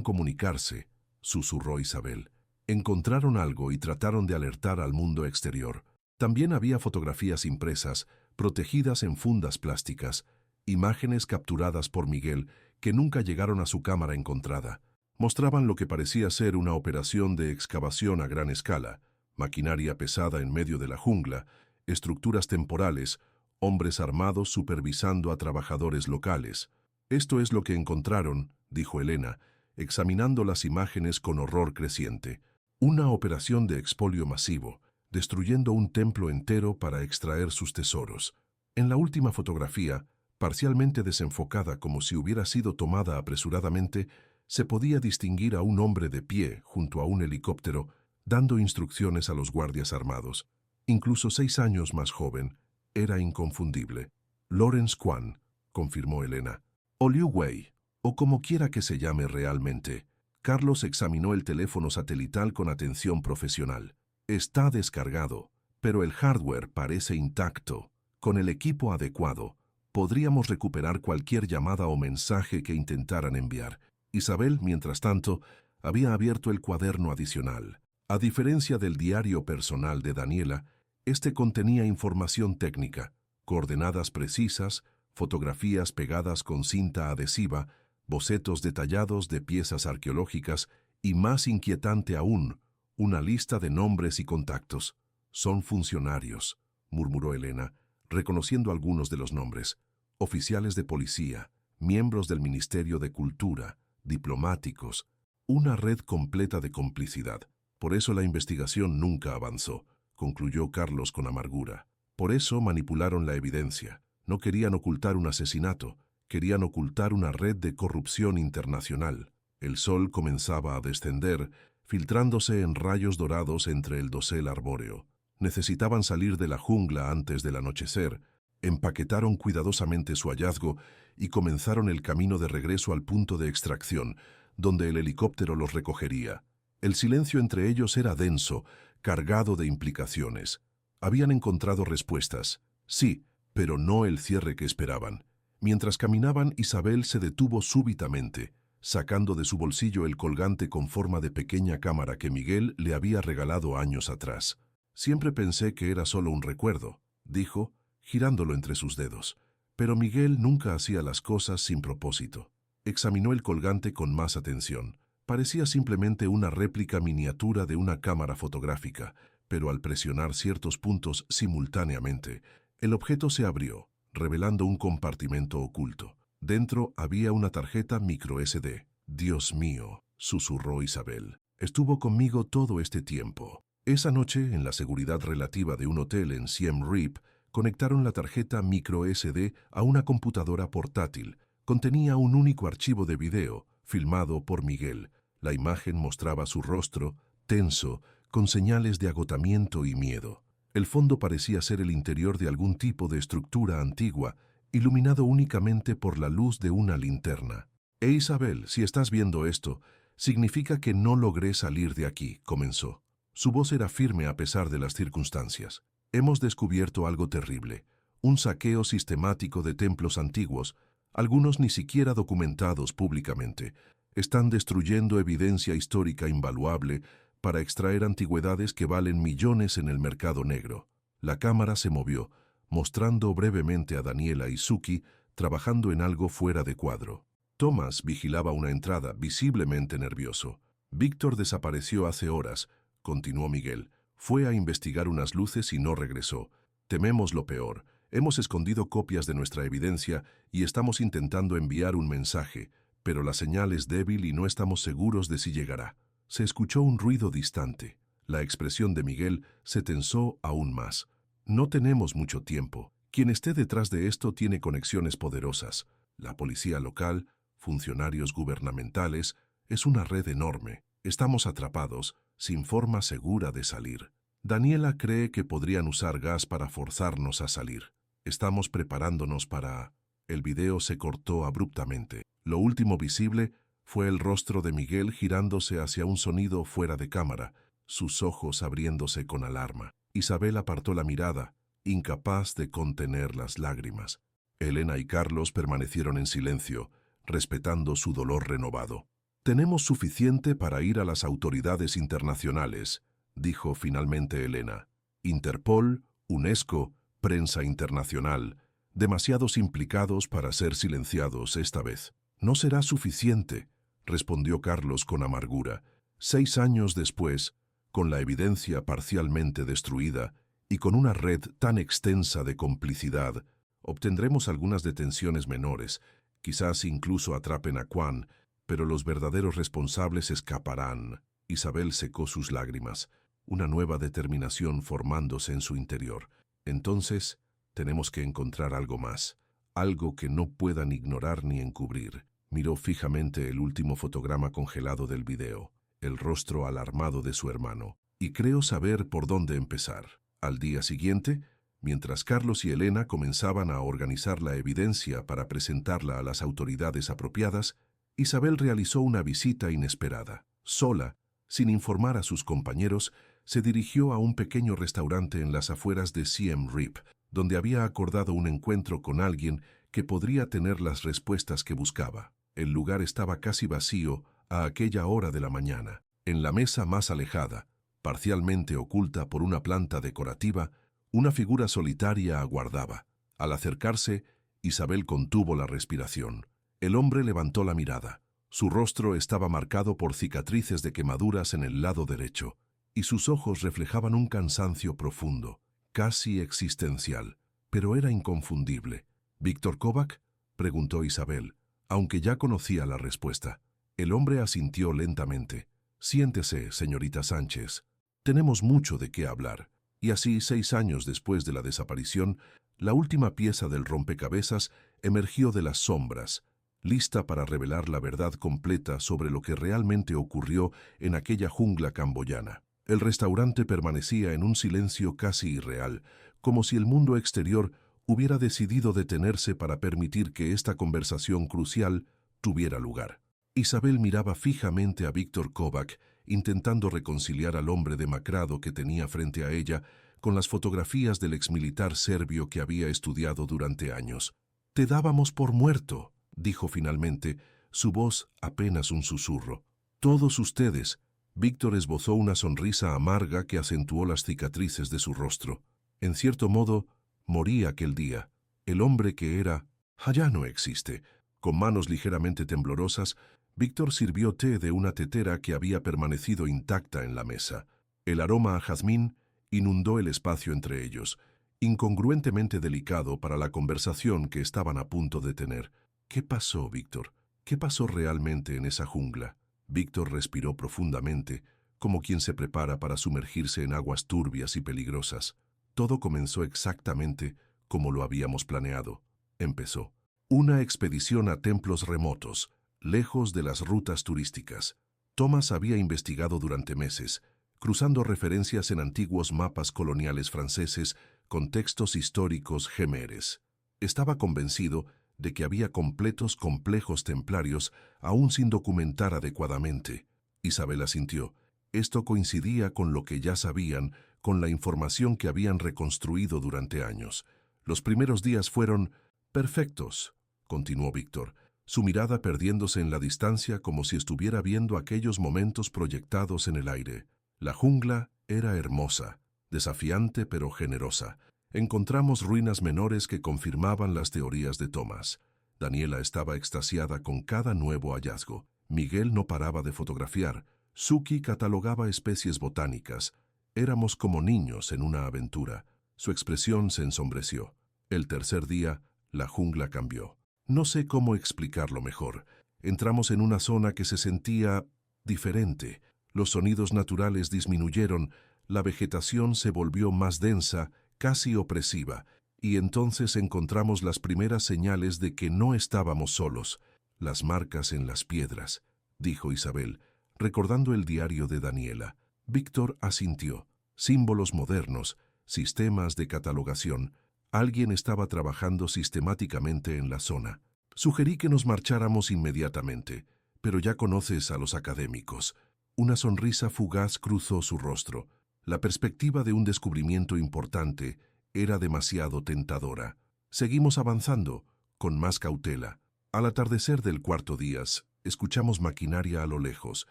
comunicarse, susurró Isabel. Encontraron algo y trataron de alertar al mundo exterior. También había fotografías impresas, protegidas en fundas plásticas, imágenes capturadas por Miguel que nunca llegaron a su cámara encontrada. Mostraban lo que parecía ser una operación de excavación a gran escala, maquinaria pesada en medio de la jungla, estructuras temporales, hombres armados supervisando a trabajadores locales. Esto es lo que encontraron, dijo Elena, examinando las imágenes con horror creciente. Una operación de expolio masivo, destruyendo un templo entero para extraer sus tesoros. En la última fotografía, parcialmente desenfocada como si hubiera sido tomada apresuradamente, se podía distinguir a un hombre de pie junto a un helicóptero, dando instrucciones a los guardias armados. Incluso 6 años más joven, era inconfundible. Lawrence Kwan, confirmó Elena. O Liu Wei, o como quiera que se llame realmente. Carlos examinó el teléfono satelital con atención profesional. Está descargado, pero el hardware parece intacto. Con el equipo adecuado, podríamos recuperar cualquier llamada o mensaje que intentaran enviar. Isabel, mientras tanto, había abierto el cuaderno adicional. A diferencia del diario personal de Daniela, este contenía información técnica, coordenadas precisas, fotografías pegadas con cinta adhesiva, bocetos detallados de piezas arqueológicas y, más inquietante aún, una lista de nombres y contactos. Son funcionarios, murmuró Elena, reconociendo algunos de los nombres. Oficiales de policía, miembros del Ministerio de Cultura, diplomáticos, una red completa de complicidad. Por eso la investigación nunca avanzó, concluyó Carlos con amargura. Por eso manipularon la evidencia. No querían ocultar un asesinato, querían ocultar una red de corrupción internacional. El sol comenzaba a descender, filtrándose en rayos dorados entre el dosel arbóreo. Necesitaban salir de la jungla antes del anochecer. Empaquetaron cuidadosamente su hallazgo y comenzaron el camino de regreso al punto de extracción, donde el helicóptero los recogería. El silencio entre ellos era denso, cargado de implicaciones. Habían encontrado respuestas, sí, pero no el cierre que esperaban. Mientras caminaban, Isabel se detuvo súbitamente, sacando de su bolsillo el colgante con forma de pequeña cámara que Miguel le había regalado años atrás. Siempre pensé que era solo un recuerdo, dijo, girándolo entre sus dedos. Pero Miguel nunca hacía las cosas sin propósito. Examinó el colgante con más atención. Parecía simplemente una réplica miniatura de una cámara fotográfica, pero al presionar ciertos puntos simultáneamente, el objeto se abrió, revelando un compartimento oculto. Dentro había una tarjeta microSD. «Dios mío», susurró Isabel. «Estuvo conmigo todo este tiempo». Esa noche, en la seguridad relativa de un hotel en Siem Reap, conectaron la tarjeta microSD a una computadora portátil. Contenía un único archivo de video, filmado por Miguel. La imagen mostraba su rostro, tenso, con señales de agotamiento y miedo. El fondo parecía ser el interior de algún tipo de estructura antigua, iluminado únicamente por la luz de una linterna. Isabel, si estás viendo esto, significa que no logré salir de aquí», comenzó. Su voz era firme a pesar de las circunstancias. «Hemos descubierto algo terrible, un saqueo sistemático de templos antiguos, algunos ni siquiera documentados públicamente. Están destruyendo evidencia histórica invaluable para extraer antigüedades que valen millones en el mercado negro». La cámara se movió, mostrando brevemente a Daniela y Suki trabajando en algo fuera de cuadro. Thomas vigilaba una entrada, visiblemente nervioso. «Víctor desapareció hace horas», continuó Miguel. «Fue a investigar unas luces y no regresó. Tememos lo peor. Hemos escondido copias de nuestra evidencia y estamos intentando enviar un mensaje, pero la señal es débil y no estamos seguros de si llegará». Se escuchó un ruido distante. La expresión de Miguel se tensó aún más. «No tenemos mucho tiempo. Quien esté detrás de esto tiene conexiones poderosas. La policía local, funcionarios gubernamentales, es una red enorme. Estamos atrapados, sin forma segura de salir. Daniela cree que podrían usar gas para forzarnos a salir. Estamos preparándonos para...». El video se cortó abruptamente. Lo último visible fue el rostro de Miguel girándose hacia un sonido fuera de cámara, sus ojos abriéndose con alarma. Isabel apartó la mirada, incapaz de contener las lágrimas. Elena y Carlos permanecieron en silencio, respetando su dolor renovado. «Tenemos suficiente para ir a las autoridades internacionales», dijo finalmente Elena. «Interpol, UNESCO, prensa internacional, demasiados implicados para ser silenciados esta vez». «No será suficiente», respondió Carlos con amargura. 6 años después, con la evidencia parcialmente destruida y con una red tan extensa de complicidad, obtendremos algunas detenciones menores, quizás incluso atrapen a Kwan, pero los verdaderos responsables escaparán. Isabel secó sus lágrimas, una nueva determinación formándose en su interior. «Entonces, tenemos que encontrar algo más, algo que no puedan ignorar ni encubrir». Miró fijamente el último fotograma congelado del video, el rostro alarmado de su hermano. «Y creo saber por dónde empezar». Al día siguiente, Mientras Carlos y Elena comenzaban a organizar la evidencia para presentarla a las autoridades apropiadas, Isabel realizó una visita inesperada. Sola, sin informar a sus compañeros, se dirigió a un pequeño restaurante en las afueras de Siem Reap, donde había acordado un encuentro con alguien que podría tener las respuestas que buscaba. El lugar estaba casi vacío a aquella hora de la mañana. En la mesa más alejada, parcialmente oculta por una planta decorativa, una figura solitaria aguardaba. Al acercarse, Isabel contuvo la respiración. El hombre levantó la mirada. Su rostro estaba marcado por cicatrices de quemaduras en el lado derecho, y sus ojos reflejaban un cansancio profundo, casi existencial, pero era inconfundible. «¿Víctor Kovac?», preguntó Isabel, aunque ya conocía la respuesta. El hombre asintió lentamente. «Siéntese, señorita Sánchez. Tenemos mucho de qué hablar». Y así, 6 años después de la desaparición, la última pieza del rompecabezas emergió de las sombras, lista para revelar la verdad completa sobre lo que realmente ocurrió en aquella jungla camboyana. El restaurante permanecía en un silencio casi irreal, como si el mundo exterior hubiera decidido detenerse para permitir que esta conversación crucial tuviera lugar. Isabel miraba fijamente a Víctor Kovac, intentando reconciliar al hombre demacrado que tenía frente a ella con las fotografías del exmilitar serbio que había estudiado durante años. «Te dábamos por muerto», dijo finalmente, su voz apenas un susurro. «Todos ustedes». Víctor esbozó una sonrisa amarga que acentuó las cicatrices de su rostro. En cierto modo, morí aquel día. El hombre que era ya no existe. Con manos ligeramente temblorosas, Víctor sirvió té de una tetera que había permanecido intacta en la mesa. El aroma a jazmín inundó el espacio entre ellos, incongruentemente delicado para la conversación que estaban a punto de tener. «¿Qué pasó, Víctor? ¿Qué pasó realmente en esa jungla?» Víctor respiró profundamente, como quien se prepara para sumergirse en aguas turbias y peligrosas. «Todo comenzó exactamente como lo habíamos planeado», empezó. «Una expedición a templos remotos, lejos de las rutas turísticas. Thomas había investigado durante meses, cruzando referencias en antiguos mapas coloniales franceses con textos históricos jemeres. Estaba convencido de que había completos complejos templarios aún sin documentar adecuadamente». Isabel asintió. Esto coincidía con lo que ya sabían, con la información que habían reconstruido durante años. «Los primeros días fueron perfectos», continuó Víctor, su mirada perdiéndose en la distancia como si estuviera viendo aquellos momentos proyectados en el aire. «La jungla era hermosa, desafiante pero generosa. Encontramos ruinas menores que confirmaban las teorías de Thomas. Daniela estaba extasiada con cada nuevo hallazgo. Miguel no paraba de fotografiar. Suki catalogaba especies botánicas. Éramos como niños en una aventura». Su expresión se ensombreció. El tercer día, la jungla cambió. No sé cómo explicarlo mejor. Entramos en una zona que se sentía diferente. Los sonidos naturales disminuyeron, la vegetación se volvió más densa, casi opresiva, y entonces encontramos las primeras señales de que no estábamos solos. «Las marcas en las piedras», dijo Isabel, recordando el diario de Daniela. Víctor asintió. Símbolos modernos, sistemas de catalogación. Alguien estaba trabajando sistemáticamente en la zona. «Sugerí que nos marcháramos inmediatamente, pero ya conoces a los académicos». Una sonrisa fugaz cruzó su rostro. La perspectiva de un descubrimiento importante era demasiado tentadora. Seguimos avanzando, con más cautela. Al atardecer del cuarto día, escuchamos maquinaria a lo lejos.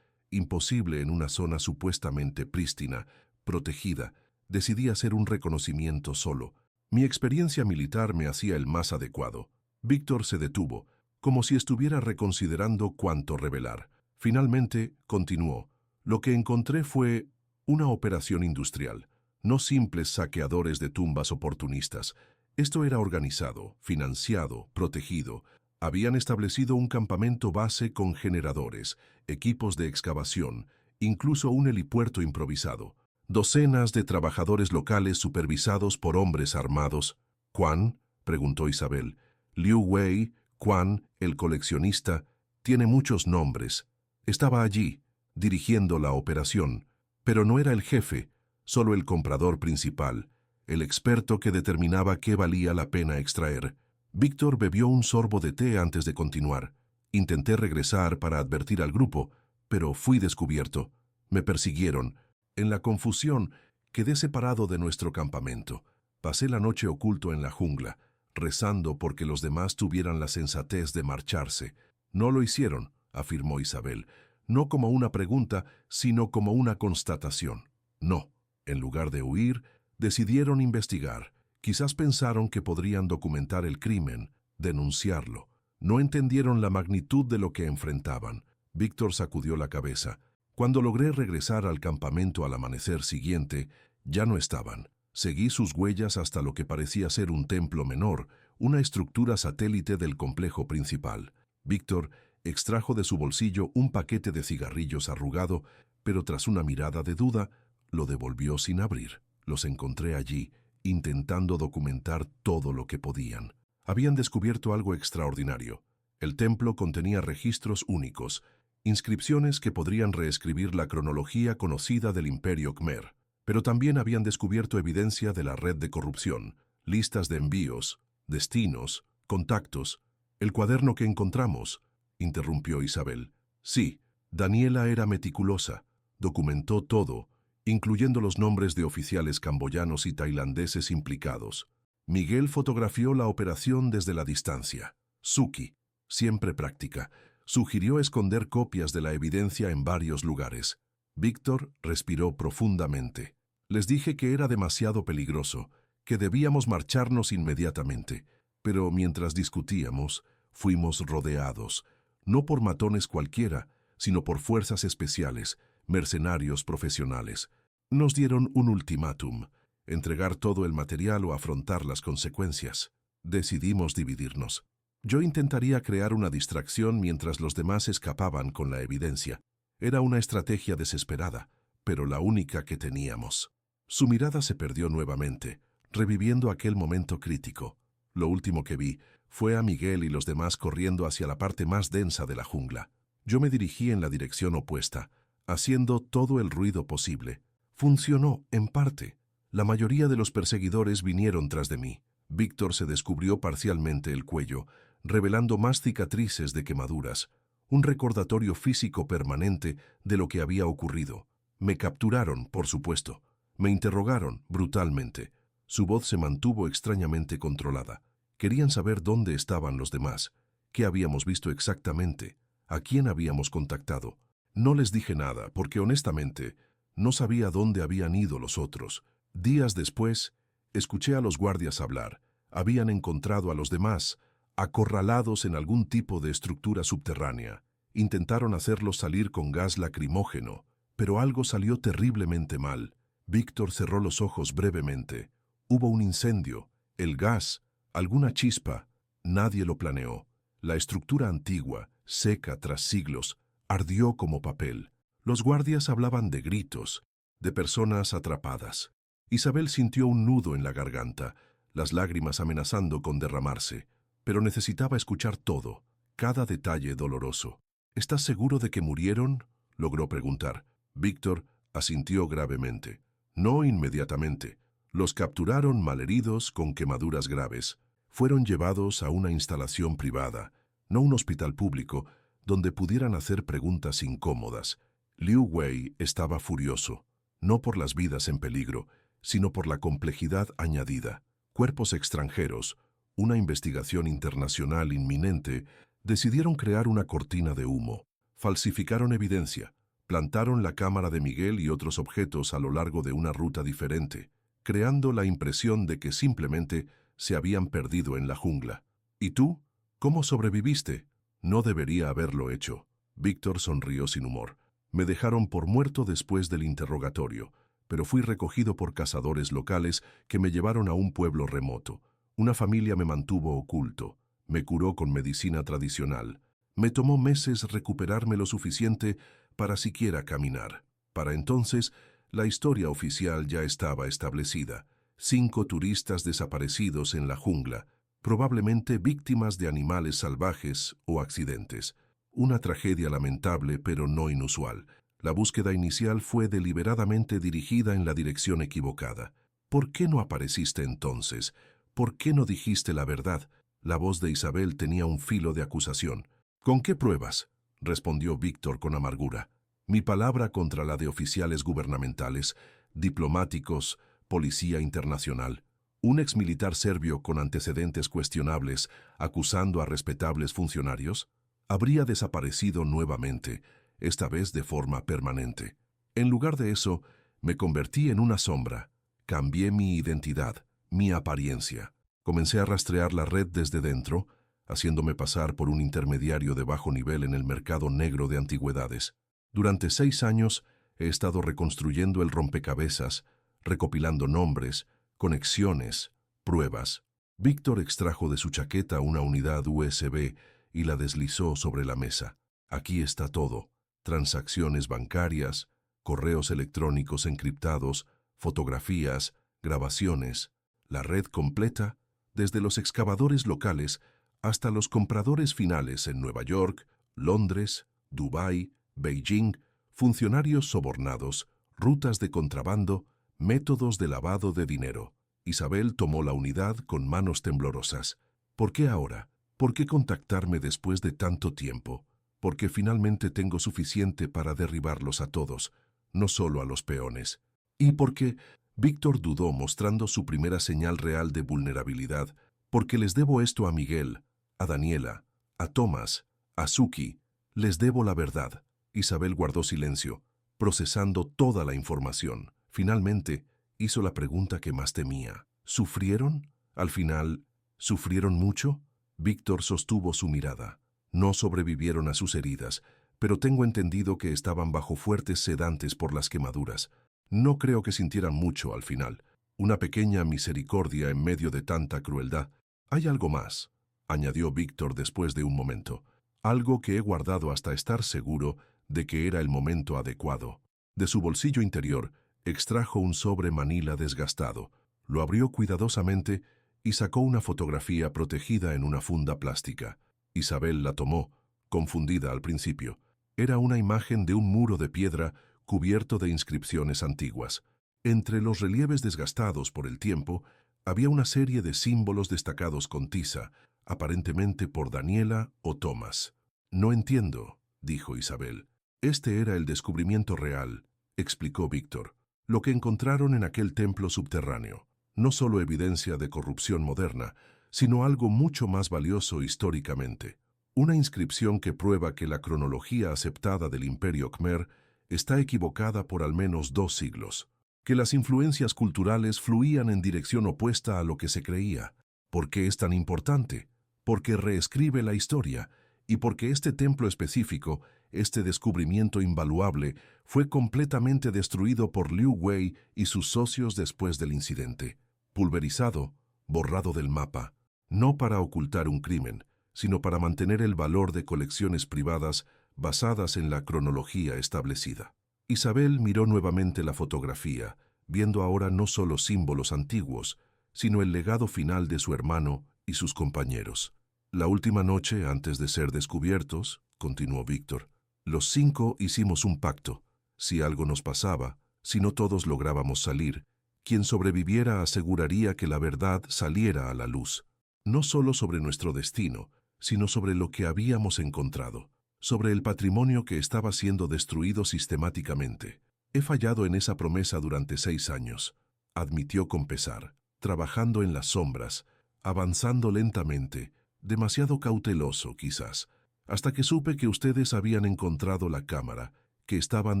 Imposible en una zona supuestamente prístina, protegida. Decidí hacer un reconocimiento solo. Mi experiencia militar me hacía el más adecuado. Víctor se detuvo, como si estuviera reconsiderando cuánto revelar. Finalmente, continuó. «Lo que encontré fue una operación industrial, no simples saqueadores de tumbas oportunistas. Esto era organizado, financiado, protegido. Habían establecido un campamento base con generadores, equipos de excavación, incluso un helipuerto improvisado. Docenas de trabajadores locales supervisados por hombres armados». «¿Quan?», preguntó Isabel. «Liu Wei, Quan, el coleccionista, tiene muchos nombres. Estaba allí, dirigiendo la operación, pero no era el jefe, solo el comprador principal. el experto que determinaba qué valía la pena extraer. Víctor bebió un sorbo de té antes de continuar. Intenté regresar para advertir al grupo, pero fui descubierto. Me persiguieron. En la confusión, quedé separado de nuestro campamento. Pasé la noche oculto en la jungla, rezando porque los demás tuvieran la sensatez de marcharse. No lo hicieron, afirmó Isabel, no como una pregunta, sino como una constatación. No, en lugar de huir, decidieron investigar. Quizás pensaron que podrían documentar el crimen, denunciarlo. No entendieron la magnitud de lo que enfrentaban. Víctor sacudió la cabeza. Cuando logré regresar al campamento al amanecer siguiente, ya no estaban. Seguí sus huellas hasta lo que parecía ser un templo menor, una estructura satélite del complejo principal. Víctor extrajo de su bolsillo un paquete de cigarrillos arrugado, pero tras una mirada de duda, lo devolvió sin abrir. Los encontré allí, intentando documentar todo lo que podían. Habían descubierto algo extraordinario. El templo contenía registros únicos, inscripciones que podrían reescribir la cronología conocida del Imperio Khmer. Pero también habían descubierto evidencia de la red de corrupción, listas de envíos, destinos, contactos. «El cuaderno que encontramos», interrumpió Isabel. «Sí, Daniela era meticulosa. Documentó todo, incluyendo los nombres de oficiales camboyanos y tailandeses implicados. Miguel fotografió la operación desde la distancia. Suki, siempre práctica, sugirió esconder copias de la evidencia en varios lugares. Víctor respiró profundamente. Les dije que era demasiado peligroso, que debíamos marcharnos inmediatamente, pero mientras discutíamos, fuimos rodeados, no por matones cualquiera, sino por fuerzas especiales, mercenarios profesionales. Nos dieron un ultimátum: entregar todo el material o afrontar las consecuencias. Decidimos dividirnos. Yo intentaría crear una distracción mientras los demás escapaban con la evidencia. Era una estrategia desesperada, pero la única que teníamos. Su mirada se perdió nuevamente, reviviendo aquel momento crítico. Lo último que vi fue a Miguel y los demás corriendo hacia la parte más densa de la jungla. Yo me dirigí en la dirección opuesta, haciendo todo el ruido posible. Funcionó, en parte. La mayoría de los perseguidores vinieron tras de mí. Víctor se descubrió parcialmente el cuello, revelando más cicatrices de quemaduras, un recordatorio físico permanente de lo que había ocurrido. Me capturaron, por supuesto. Me interrogaron brutalmente. Su voz se mantuvo extrañamente controlada. Querían saber dónde estaban los demás, qué habíamos visto exactamente, a quién habíamos contactado. No les dije nada, porque honestamente no sabía dónde habían ido los otros. Días después, escuché a los guardias hablar. Habían encontrado a los demás, acorralados en algún tipo de estructura subterránea. Intentaron hacerlos salir con gas lacrimógeno, pero algo salió terriblemente mal. Víctor cerró los ojos brevemente. Hubo un incendio, el gas, alguna chispa. Nadie lo planeó. La estructura antigua, seca tras siglos, ardió como papel. Los guardias hablaban de gritos, de personas atrapadas. Isabel sintió un nudo en la garganta, las lágrimas amenazando con derramarse, pero necesitaba escuchar todo, cada detalle doloroso. «¿Estás seguro de que murieron?», logró preguntar. Víctor asintió gravemente. «No inmediatamente. Los capturaron malheridos con quemaduras graves. Fueron llevados a una instalación privada, no un hospital público, donde pudieran hacer preguntas incómodas». Liu Wei estaba furioso, no por las vidas en peligro, sino por la complejidad añadida. Cuerpos extranjeros, una investigación internacional inminente, decidieron crear una cortina de humo. Falsificaron evidencia, plantaron la cámara de Miguel y otros objetos a lo largo de una ruta diferente, creando la impresión de que simplemente se habían perdido en la jungla. «¿Y tú? ¿Cómo sobreviviste?». «No debería haberlo hecho». Víctor sonrió sin humor. «Me dejaron por muerto después del interrogatorio, pero fui recogido por cazadores locales que me llevaron a un pueblo remoto. Una familia me mantuvo oculto. Me curó con medicina tradicional. Me tomó meses recuperarme lo suficiente para siquiera caminar. Para entonces, la historia oficial ya estaba establecida. 5 turistas desaparecidos en la jungla, probablemente víctimas de animales salvajes o accidentes. Una tragedia lamentable, pero no inusual. La búsqueda inicial fue deliberadamente dirigida en la dirección equivocada. ¿Por qué no apareciste entonces? ¿Por qué no dijiste la verdad? La voz de Isabel tenía un filo de acusación. ¿Con qué pruebas?, respondió Víctor con amargura. Mi palabra contra la de oficiales gubernamentales, diplomáticos, policía internacional. Un exmilitar serbio con antecedentes cuestionables, acusando a respetables funcionarios, habría desaparecido nuevamente, esta vez de forma permanente. En lugar de eso, me convertí en una sombra. Cambié mi identidad, mi apariencia. Comencé a rastrear la red desde dentro, haciéndome pasar por un intermediario de bajo nivel en el mercado negro de antigüedades. Durante 6 años he estado reconstruyendo el rompecabezas, recopilando nombres, conexiones, pruebas. Víctor extrajo de su chaqueta una unidad USB y la deslizó sobre la mesa. Aquí está todo: transacciones bancarias, correos electrónicos encriptados, fotografías, grabaciones, la red completa, desde los excavadores locales hasta los compradores finales en Nueva York, Londres, Dubái, Beijing, funcionarios sobornados, rutas de contrabando, métodos de lavado de dinero. Isabel tomó la unidad con manos temblorosas. ¿Por qué ahora? ¿Por qué contactarme después de tanto tiempo? Porque finalmente tengo suficiente para derribarlos a todos, no solo a los peones. Y porque Víctor dudó, mostrando su primera señal real de vulnerabilidad, porque les debo esto a Miguel, a Daniela, a Tomás, a Suki, les debo la verdad. Isabel guardó silencio, procesando toda la información. Finalmente, hizo la pregunta que más temía. ¿Sufrieron? Al final, ¿sufrieron mucho? Víctor sostuvo su mirada. No sobrevivieron a sus heridas, pero tengo entendido que estaban bajo fuertes sedantes por las quemaduras. No creo que sintieran mucho al final. Una pequeña misericordia en medio de tanta crueldad. Hay algo más, añadió Víctor después de un momento. Algo que he guardado hasta estar seguro de que era el momento adecuado. De su bolsillo interior, extrajo un sobre manila desgastado, lo abrió cuidadosamente y sacó una fotografía protegida en una funda plástica. Isabel la tomó, confundida al principio. Era una imagen de un muro de piedra cubierto de inscripciones antiguas. Entre los relieves desgastados por el tiempo, había una serie de símbolos destacados con tiza, aparentemente por Daniela o Tomás. No entiendo, dijo Isabel. Este era el descubrimiento real, explicó Víctor. Lo que encontraron en aquel templo subterráneo. No solo evidencia de corrupción moderna, sino algo mucho más valioso históricamente. Una inscripción que prueba que la cronología aceptada del Imperio Khmer está equivocada por al menos 2 siglos. Que las influencias culturales fluían en dirección opuesta a lo que se creía. ¿Por qué es tan importante? Porque reescribe la historia, y porque este templo específico, este descubrimiento invaluable, fue completamente destruido por Liu Wei y sus socios después del incidente. Pulverizado, borrado del mapa, no para ocultar un crimen, sino para mantener el valor de colecciones privadas basadas en la cronología establecida. Isabel miró nuevamente la fotografía, viendo ahora no solo símbolos antiguos, sino el legado final de su hermano y sus compañeros. La última noche, antes de ser descubiertos, continuó Víctor, los 5 hicimos un pacto. Si algo nos pasaba, si no todos lográbamos salir, quien sobreviviera aseguraría que la verdad saliera a la luz, no solo sobre nuestro destino, sino sobre lo que habíamos encontrado, sobre el patrimonio que estaba siendo destruido sistemáticamente. He fallado en esa promesa durante 6 años, admitió con pesar, trabajando en las sombras, avanzando lentamente, demasiado cauteloso quizás, hasta que supe que ustedes habían encontrado la cámara, que estaban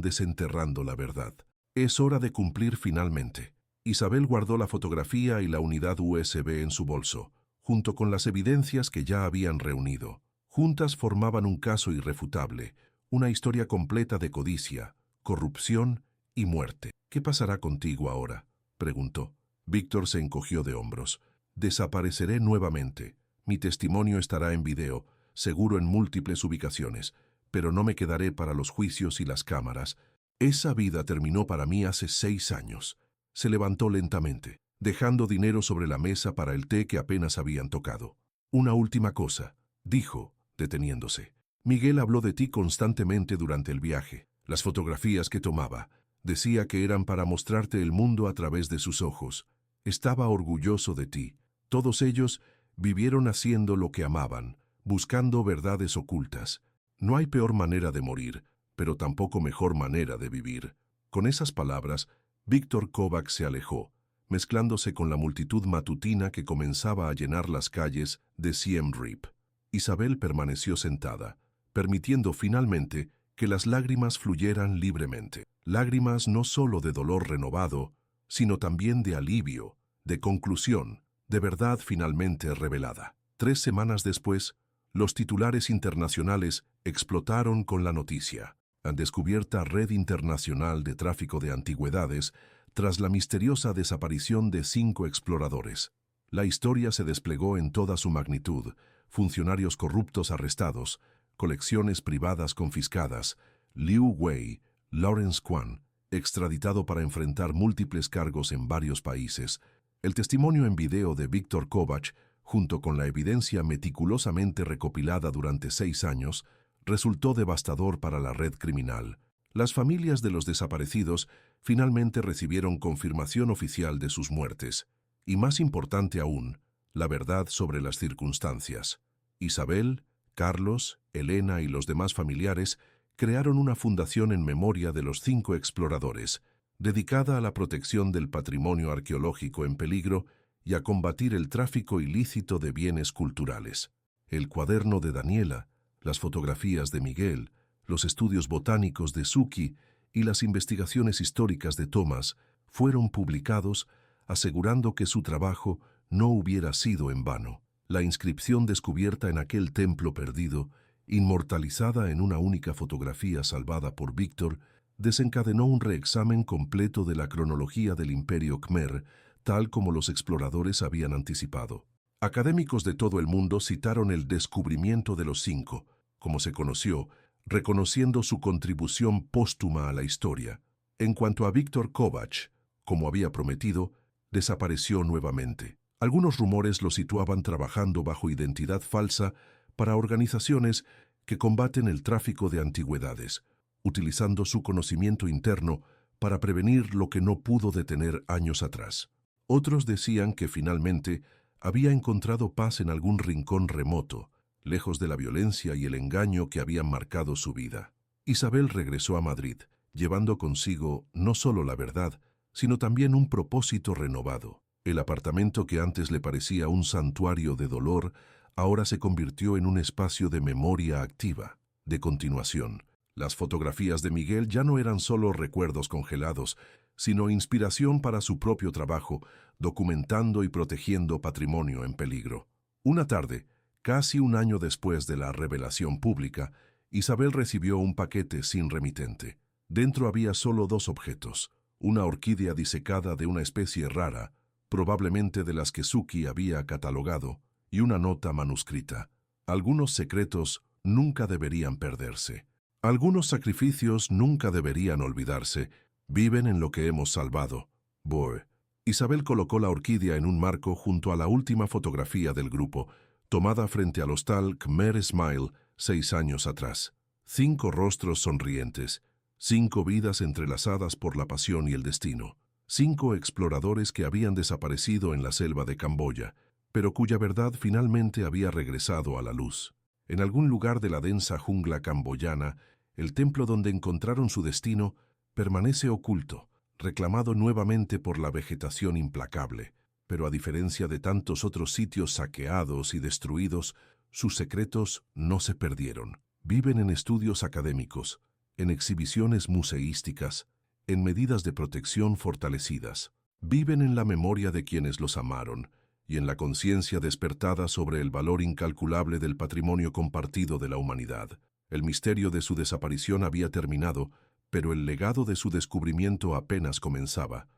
desenterrando la verdad. Es hora de cumplir finalmente. Isabel guardó la fotografía y la unidad USB en su bolso, junto con las evidencias que ya habían reunido. Juntas formaban un caso irrefutable, una historia completa de codicia, corrupción y muerte. ¿Qué pasará contigo ahora?, preguntó. Víctor se encogió de hombros. Desapareceré nuevamente. Mi testimonio estará en video, seguro en múltiples ubicaciones, pero no me quedaré para los juicios y las cámaras. Esa vida terminó para mí hace 6 años. Se levantó lentamente, dejando dinero sobre la mesa para el té que apenas habían tocado. Una última cosa, dijo, deteniéndose. Miguel habló de ti constantemente durante el viaje. Las fotografías que tomaba, decía que eran para mostrarte el mundo a través de sus ojos. Estaba orgulloso de ti. Todos ellos vivieron haciendo lo que amaban, buscando verdades ocultas. No hay peor manera de morir, pero tampoco mejor manera de vivir. Con esas palabras, Viktor Kovacs se alejó, mezclándose con la multitud matutina que comenzaba a llenar las calles de Siem Reap. Isabel permaneció sentada, permitiendo finalmente que las lágrimas fluyeran libremente. Lágrimas no solo de dolor renovado, sino también de alivio, de conclusión, de verdad finalmente revelada. 3 semanas después, los titulares internacionales explotaron con la noticia. Han descubierto red internacional de tráfico de antigüedades tras la misteriosa desaparición de 5 exploradores. La historia se desplegó en toda su magnitud: funcionarios corruptos arrestados, colecciones privadas confiscadas, Liu Wei, Lawrence Quan, extraditado para enfrentar múltiples cargos en varios países. El testimonio en video de Viktor Kovacs, junto con la evidencia meticulosamente recopilada durante 6 años, resultó devastador para la red criminal. Las familias de los desaparecidos finalmente recibieron confirmación oficial de sus muertes. Y más importante aún, la verdad sobre las circunstancias. Isabel, Carlos, Elena y los demás familiares crearon una fundación en memoria de los 5 exploradores, dedicada a la protección del patrimonio arqueológico en peligro y a combatir el tráfico ilícito de bienes culturales. El cuaderno de Daniela, las fotografías de Miguel, los estudios botánicos de Suki y las investigaciones históricas de Thomas fueron publicados, asegurando que su trabajo no hubiera sido en vano. La inscripción descubierta en aquel templo perdido, inmortalizada en una única fotografía salvada por Víctor, desencadenó un reexamen completo de la cronología del Imperio Khmer, tal como los exploradores habían anticipado. Académicos de todo el mundo citaron el descubrimiento de los 5, como se conoció, reconociendo su contribución póstuma a la historia. En cuanto a Viktor Kovacs, como había prometido, desapareció nuevamente. Algunos rumores lo situaban trabajando bajo identidad falsa para organizaciones que combaten el tráfico de antigüedades, utilizando su conocimiento interno para prevenir lo que no pudo detener años atrás. Otros decían que finalmente había encontrado paz en algún rincón remoto, lejos de la violencia y el engaño que habían marcado su vida. Isabel regresó a Madrid, llevando consigo no solo la verdad, sino también un propósito renovado. El apartamento que antes le parecía un santuario de dolor, ahora se convirtió en un espacio de memoria activa, de continuación. Las fotografías de Miguel ya no eran solo recuerdos congelados, sino inspiración para su propio trabajo, documentando y protegiendo patrimonio en peligro. Una tarde, casi un año después de la revelación pública, Isabel recibió un paquete sin remitente. Dentro había solo 2 objetos: una orquídea disecada de una especie rara, probablemente de las que Suki había catalogado, y una nota manuscrita. Algunos secretos nunca deberían perderse. Algunos sacrificios nunca deberían olvidarse. Viven en lo que hemos salvado. Boe. Isabel colocó la orquídea en un marco junto a la última fotografía del grupo, tomada frente al hostal Khmer Smile 6 años atrás. 5 rostros sonrientes, 5 vidas entrelazadas por la pasión y el destino. 5 exploradores que habían desaparecido en la selva de Camboya, pero cuya verdad finalmente había regresado a la luz. En algún lugar de la densa jungla camboyana, el templo donde encontraron su destino permanece oculto, reclamado nuevamente por la vegetación implacable. Pero a diferencia de tantos otros sitios saqueados y destruidos, sus secretos no se perdieron. Viven en estudios académicos, en exhibiciones museísticas, en medidas de protección fortalecidas. Viven en la memoria de quienes los amaron y en la conciencia despertada sobre el valor incalculable del patrimonio compartido de la humanidad. El misterio de su desaparición había terminado, pero el legado de su descubrimiento apenas comenzaba.